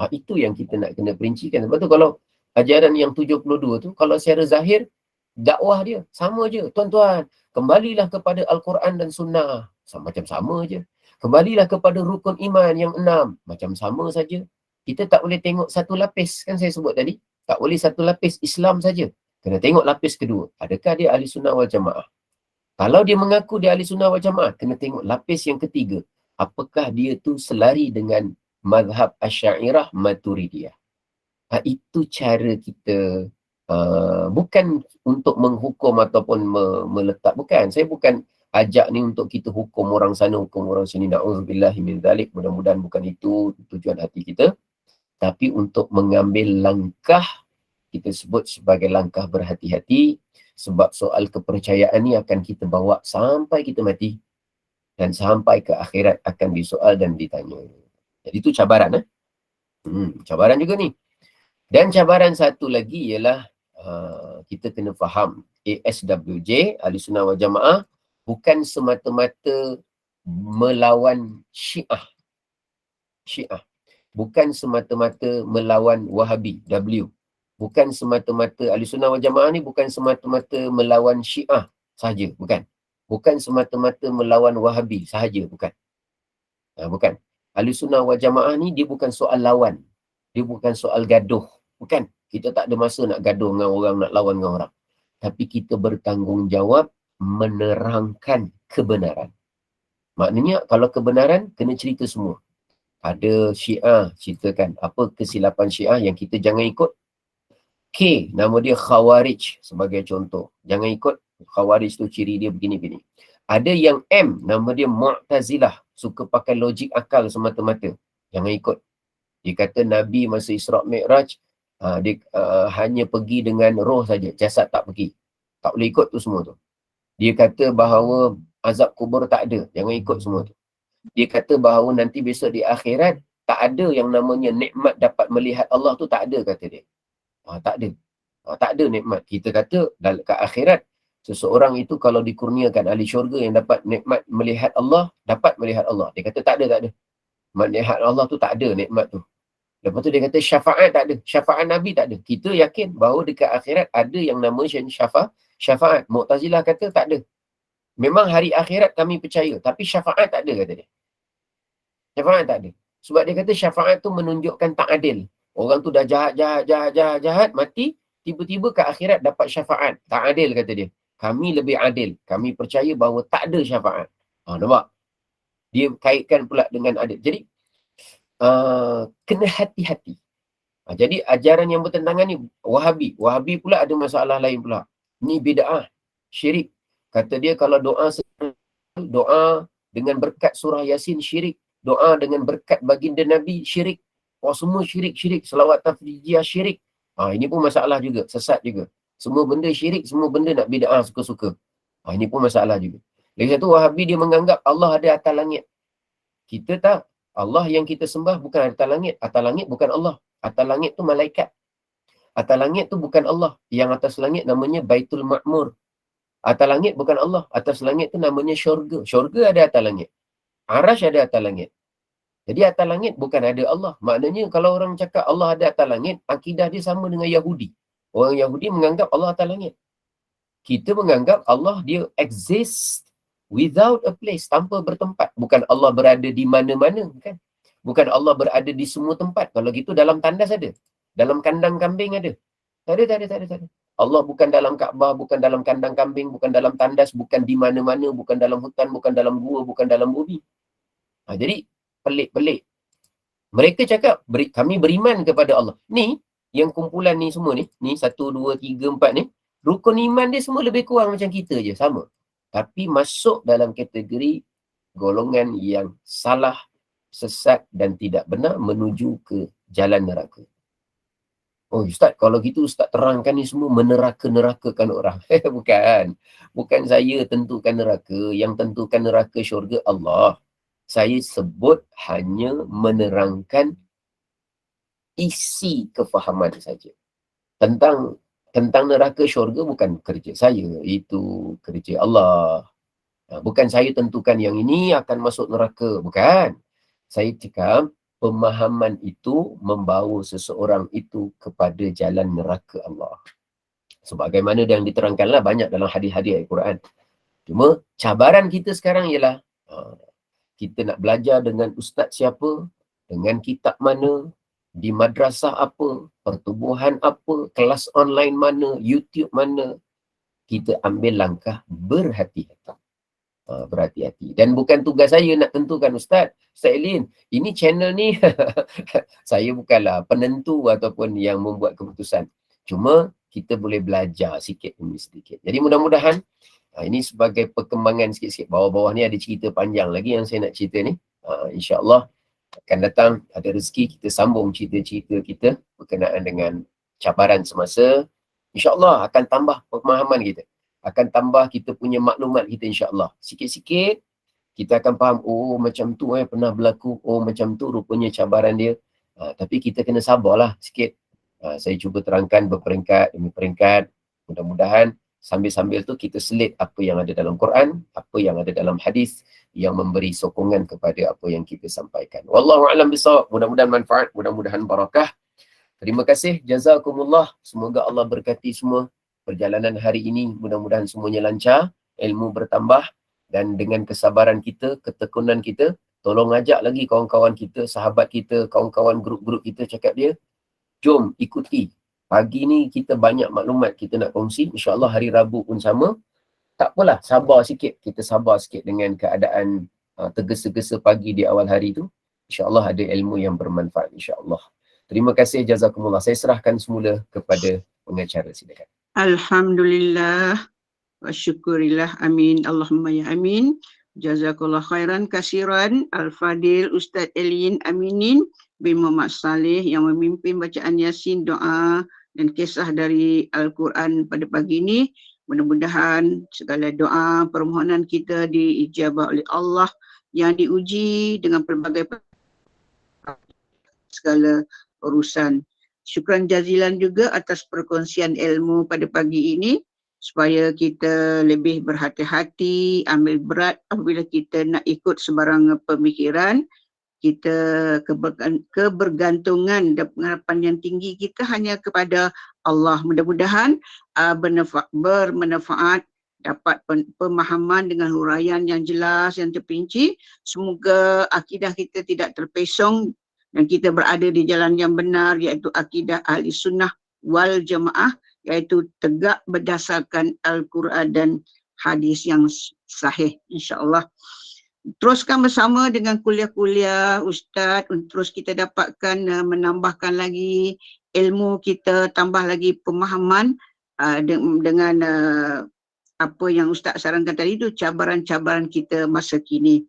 Itu yang kita nak kena perincikan. Sebab tu kalau ajaran yang 72 tu, kalau secara zahir, dakwah dia sama je. Tuan-tuan, kembalilah kepada Al-Quran dan Sunnah. Macam sama je. Kembalilah kepada rukun iman yang 6. Macam sama saja. Kita tak boleh tengok satu lapis. Kan saya sebut tadi. Tak boleh satu lapis Islam saja. Kena tengok lapis kedua. Adakah dia ahli sunnah wal jamaah? Kalau dia mengaku dia ahli sunnah wal jamaah, kena tengok lapis yang ketiga. Apakah dia tu selari dengan mazhab Asy'ariyah Maturidiyah? Itu cara kita. Bukan untuk menghukum ataupun meletak. Bukan. Saya bukan ajak ni untuk kita hukum orang sana, hukum orang sini. Na'udzubillahi min dzalik. Mudah-mudahan bukan itu tujuan hati kita. Tapi untuk mengambil langkah, kita sebut sebagai langkah berhati-hati. Sebab soal kepercayaan ni akan kita bawa sampai kita mati. Dan sampai ke akhirat akan disoal dan ditanya. Jadi itu cabaran. Cabaran juga ni. Dan cabaran satu lagi ialah kita kena faham ASWJ, Ahli Sunnah wal Jamaah, bukan semata-mata melawan Syiah. Bukan semata-mata melawan Wahabi, W. Bukan semata-mata Ahli Sunnah wal Jamaah ni bukan semata-mata melawan Syiah sahaja, bukan. Bukan semata-mata melawan Wahabi sahaja, bukan. Bukan. Ahli Sunnah wal Jamaah ni dia bukan soal lawan. Dia bukan soal gaduh. Bukan. Kita tak ada masa nak gaduh dengan orang, nak lawan dengan orang. Tapi kita bertanggungjawab menerangkan kebenaran. Maknanya kalau kebenaran, kena cerita semua. Ada Syiah, ceritakan apa kesilapan Syiah yang kita jangan ikut. K, nama dia Khawarij sebagai contoh. Jangan ikut. Khawarij tu ciri dia begini-begini. Ada yang M, nama dia Mu'tazilah. Suka pakai logik akal semata-mata. Jangan ikut. Dia kata Nabi masa Isra' Mi'raj, dia hanya pergi dengan roh saja, jasad tak pergi. Tak boleh ikut tu semua tu. Dia kata bahawa azab kubur tak ada, jangan ikut semua tu. Dia kata bahawa nanti besok di akhirat tak ada yang namanya nikmat dapat melihat Allah tu, tak ada kata dia. Tak ada. Tak ada nikmat. Kita kata kat akhirat seseorang itu kalau dikurniakan ahli syurga yang dapat nikmat melihat Allah, dapat melihat Allah. Dia kata tak ada. Melihat Allah tu tak ada nikmat tu. Lepas tu dia kata syafaat tak ada. Syafaat Nabi tak ada. Kita yakin bahawa dekat akhirat ada yang nama syafaat. Mu'tazilah kata tak ada. Memang hari akhirat kami percaya. Tapi syafaat tak ada kata dia. Syafaat tak ada. Sebab dia kata syafaat tu menunjukkan tak adil. Orang tu dah jahat, mati. Tiba-tiba ke akhirat dapat syafaat. Tak adil kata dia. Kami lebih adil. Kami percaya bahawa tak ada syafaat. Nampak? Dia kaitkan pula dengan adil. Jadi, kena hati-hati. Jadi ajaran yang bertentangan ni Wahabi. Wahabi pula ada masalah lain pula. Ni bid'ah, syirik. Kata dia kalau doa dengan berkat surah Yasin syirik, doa dengan berkat baginda Nabi syirik, semua syirik, selawat tafrijiyah syirik. Ini pun masalah juga, sesat juga. Semua benda syirik, semua benda nak bid'ah suka-suka. Ini pun masalah juga. Lagi satu, Wahabi dia menganggap Allah ada atas langit. Kita tak. Allah yang kita sembah bukan atas langit. Atas langit bukan Allah. Atas langit tu malaikat. Atas langit tu bukan Allah. Yang atas langit namanya Baitul Ma'mur. Atas langit bukan Allah. Atas langit tu namanya syurga. Syurga ada atas langit. Arash ada atas langit. Jadi atas langit bukan ada Allah. Maknanya kalau orang cakap Allah ada atas langit, akidah dia sama dengan Yahudi. Orang Yahudi menganggap Allah atas langit. Kita menganggap Allah dia exist without a place, tanpa bertempat. Bukan Allah berada di mana-mana, kan? Bukan Allah berada di semua tempat. Kalau gitu dalam tandas ada. Dalam kandang kambing ada. Tak ada. Allah bukan dalam Kaabah, bukan dalam kandang kambing, bukan dalam tandas, bukan di mana-mana, bukan dalam hutan, bukan dalam gua, bukan dalam bumi. Jadi pelik-pelik. Mereka cakap, kami beriman kepada Allah. Ni, yang kumpulan ni semua ni 1, 2, 3, 4 ni, rukun iman dia semua lebih kurang macam kita je, sama. Tapi masuk dalam kategori golongan yang salah, sesat dan tidak benar menuju ke jalan neraka. Oh Ustaz, kalau gitu Ustaz terangkan ni semua meneraka-nerakakan orang. Bukan saya tentukan neraka. Yang tentukan neraka syurga Allah. Saya sebut hanya menerangkan isi kefahaman saja. Tentang neraka syurga bukan kerja saya. Itu kerja Allah. Bukan saya tentukan yang ini akan masuk neraka. Bukan. Saya cakap, pemahaman itu membawa seseorang itu kepada jalan neraka Allah. Sebagaimana yang diterangkanlah banyak dalam hadis-hadis Al-Quran. Cuma cabaran kita sekarang ialah kita nak belajar dengan ustaz siapa, dengan kitab mana, di madrasah apa, pertubuhan apa, kelas online mana, YouTube mana. Kita ambil langkah berhati-hati. Berhati-hati. Dan bukan tugas saya nak tentukan, Ustaz Elin, ini channel ni saya bukanlah penentu ataupun yang membuat keputusan. Cuma kita boleh belajar sikit demi sedikit. Jadi mudah-mudahan ini sebagai perkembangan sikit-sikit. Bawah-bawah ni ada cerita panjang lagi yang saya nak cerita ni. InsyaAllah akan datang, ada rezeki, kita sambung cerita-cerita kita berkenaan dengan cabaran semasa. InsyaAllah akan tambah pemahaman kita. Akan tambah kita punya maklumat kita insyaAllah. Sikit-sikit kita akan faham, oh macam tu pernah berlaku, oh macam tu rupanya cabaran dia. Tapi kita kena sabarlah sikit. Saya cuba terangkan berperingkat demi peringkat. Mudah-mudahan sambil-sambil tu kita selit apa yang ada dalam Quran, apa yang ada dalam hadis yang memberi sokongan kepada apa yang kita sampaikan. Wallahu a'lam bishawab. Mudah-mudahan manfaat, mudah-mudahan barakah. Terima kasih, jazakumullah. Semoga Allah berkati semua perjalanan hari ini. Mudah-mudahan semuanya lancar, ilmu bertambah, dan dengan kesabaran kita, ketekunan kita, tolong ajak lagi kawan-kawan kita, sahabat kita, kawan-kawan grup-grup kita, cakap dia, jom ikuti. Pagi ni kita banyak maklumat kita nak kongsi. InsyaAllah hari Rabu pun sama. Tak apalah, sabar sikit. Kita sabar sikit dengan keadaan tergesa-gesa pagi di awal hari tu. InsyaAllah ada ilmu yang bermanfaat, insyaAllah. Terima kasih, jazakumullah. Saya serahkan semula kepada pengacara, silakan. Alhamdulillah wa syukurillah, amin, Allahumma ya amin. Jazakallah khairan kasiran Al-Fadil Ustaz Elin Aminin bin Muhammad Saleh yang memimpin bacaan Yasin, doa dan kisah dari Al-Quran pada pagi ini. Mudah-mudahan segala doa permohonan kita diijabah oleh Allah yang diuji dengan pelbagai segala urusan. Syukran jazilan juga atas perkongsian ilmu pada pagi ini, supaya kita lebih berhati-hati, ambil berat apabila kita nak ikut sebarang pemikiran. Kita kebergantungan dan pengharapan yang tinggi kita hanya kepada Allah. Mudah-mudahan bermanfaat, dapat pemahaman dengan huraian yang jelas, yang terperinci. Semoga akidah kita tidak terpesong dan kita berada di jalan yang benar, iaitu akidah ahli sunnah wal jamaah, iaitu tegak berdasarkan Al-Quran dan hadis yang sahih, insyaAllah. Teruskan bersama dengan kuliah-kuliah Ustaz, terus kita dapatkan menambahkan lagi ilmu kita, tambah lagi pemahaman dengan apa yang Ustaz sarankan tadi itu cabaran-cabaran kita masa kini,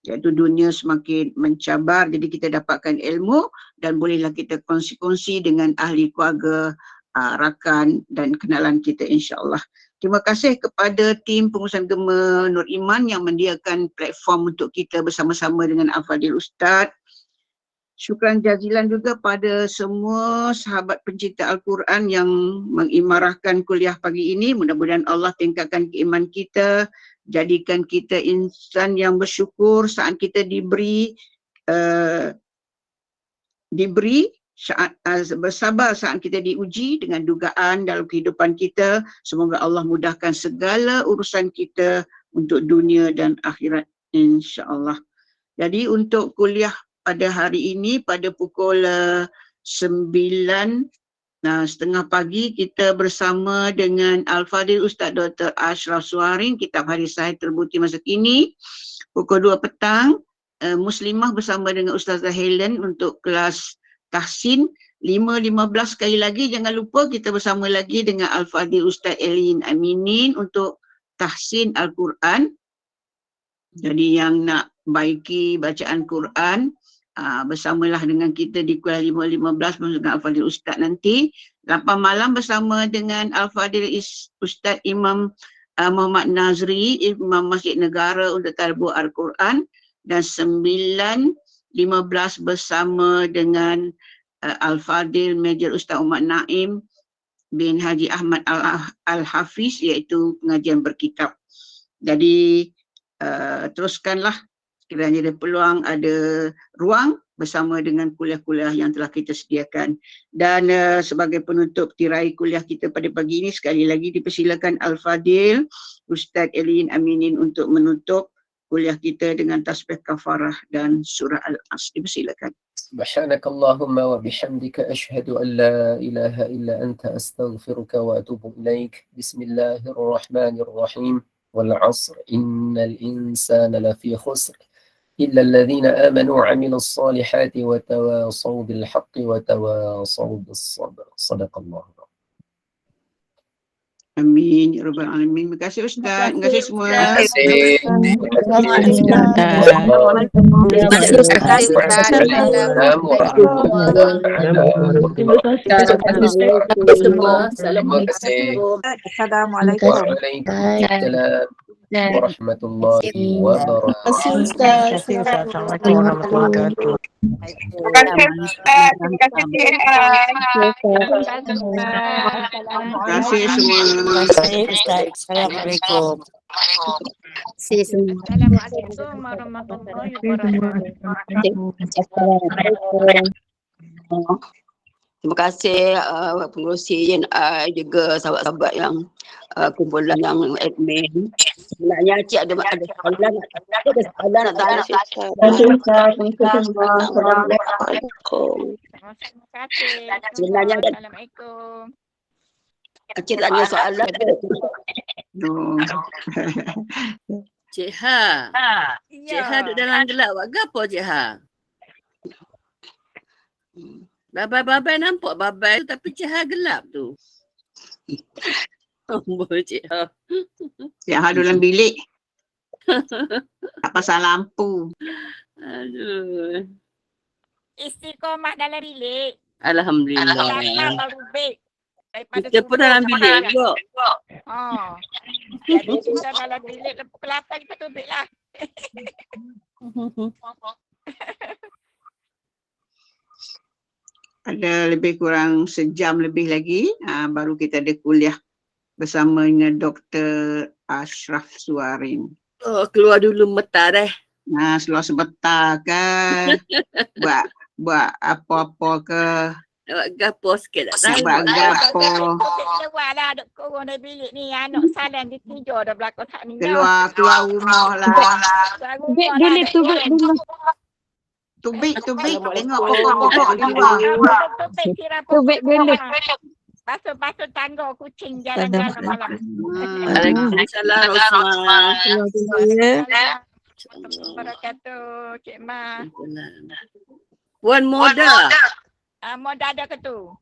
iaitu dunia semakin mencabar, jadi kita dapatkan ilmu dan bolehlah kita kongsi-kongsi dengan ahli keluarga, rakan dan kenalan kita, insya-Allah. Terima kasih kepada tim pengurusan Gema Nur Iman yang menyediakan platform untuk kita bersama-sama dengan Al-Fadil Ustaz. Syukran jazilan juga pada semua sahabat pencinta Al-Quran yang mengimarahkan kuliah pagi ini. Mudah-mudahan Allah tingkatkan keimanan kita, jadikan kita insan yang bersyukur saat kita diberi saat, bersabar saat kita diuji dengan dugaan dalam kehidupan kita. Semoga Allah mudahkan segala urusan kita untuk dunia dan akhirat, insya-Allah. Jadi untuk kuliah pada hari ini pada pukul 9:30 pagi kita bersama dengan Al-Fadil Ustaz Dr. Ashraf Suharin, Kitab Hadis Sahih Terbukti Masa Kini. Pukul 2 petang Muslimah bersama dengan Ustazah Helen untuk kelas tahsin. 5:15 sekali lagi jangan lupa kita bersama lagi dengan Al-Fadil Ustaz Elin Aminin untuk tahsin Al-Quran. Jadi yang nak baiki bacaan Quran, bersamalah dengan kita di kuliah 5:15 bersama dengan Al-Fadil Ustaz nanti. 8 malam bersama dengan Al-Fadil Ustaz Imam Muhammad Nazri, Imam Masjid Negara untuk Tadabbur Al-Quran. Dan 9:15 bersama dengan Al-Fadil Major Ustaz Umar Naim bin Haji Ahmad Al-Hafiz, iaitu pengajian berkitab. Jadi teruskanlah sekiranya ada peluang, ada ruang bersama dengan kuliah-kuliah yang telah kita sediakan. Dan sebagai penutup tirai kuliah kita pada pagi ini, sekali lagi dipersilakan Al-Fadil Ustaz Elin Aminin untuk menutup kuliah kita dengan tasbih kafarah dan surah Al-As. Dipersilakan. Subhanakallahumma wa bihamdika asyhadu an la ilaha illa anta astaghfiruka wa atubu ilaik. Bismillahirrahmanirrahim. Wal 'asr innal insana lafi khusr illa alladhina amanu wa 'amilus solihati wa tawasaw bil haqqi wa tawasaw bis sabr. Shadaqallahu. Amin ya rabbal alamin. Terima kasih Ustaz. Terima kasih semua. Terima kasih. Assalamualaikum warahmatullahi wabarakatuh. Assalamualaikum warahmatullahi wabarakatuh. Terima kasih Ustaz. Terima kasih Terima kasih semua. Terima kasih Ustaz. Assalamualaikum. Assalamualaikum warahmatullahi wabarakatuh. Terima kasih pengurusi juga sahabat-sahabat yang kumpulan yang admin. Sebenarnya Cik ada soalan nak tanya. Terima kasih. Assalamualaikum. Sebenarnya Assalamualaikum. Cik tanya soalan. Cik Ha. Cik Ha duduk dalam gelap. Buat apa Cik Ha? Babai nampak babai tu tapi Cik Ha gelap tu. Amboi Cik Ha. Cik Ha dalam bilik. Tak pasal lampu. Aduh. Istiqomah dalam bilik. Alhamdulillah. Datang baru baik. Daripada Kita pun dalam bilik juga. Oh. Jadi kita dalam bilik pukul 8 kita tubik lah. Ada lebih kurang sejam lebih lagi baru kita ada kuliah bersama dengan Dr. Ashraf Suharin. Oh, keluar dulu metar Seluar sebentar kan. buat apa-apa ke. Buat gapo sikit tak tahu. Buat gapo. Keluar lah duk kurung dari bilik ni. Anak salam di tidur dah belakang tak ni. Keluar rumah lah. Tubik dulu. Tubik. Tengok pokok-pokok di luar. Tubik dulu. Basuh tangga kucing jalan-jalan malam. Waalaikumsalam Rosman. Wabarakatuh, Cik Ma. Puan Moda. Moda ada ke tu?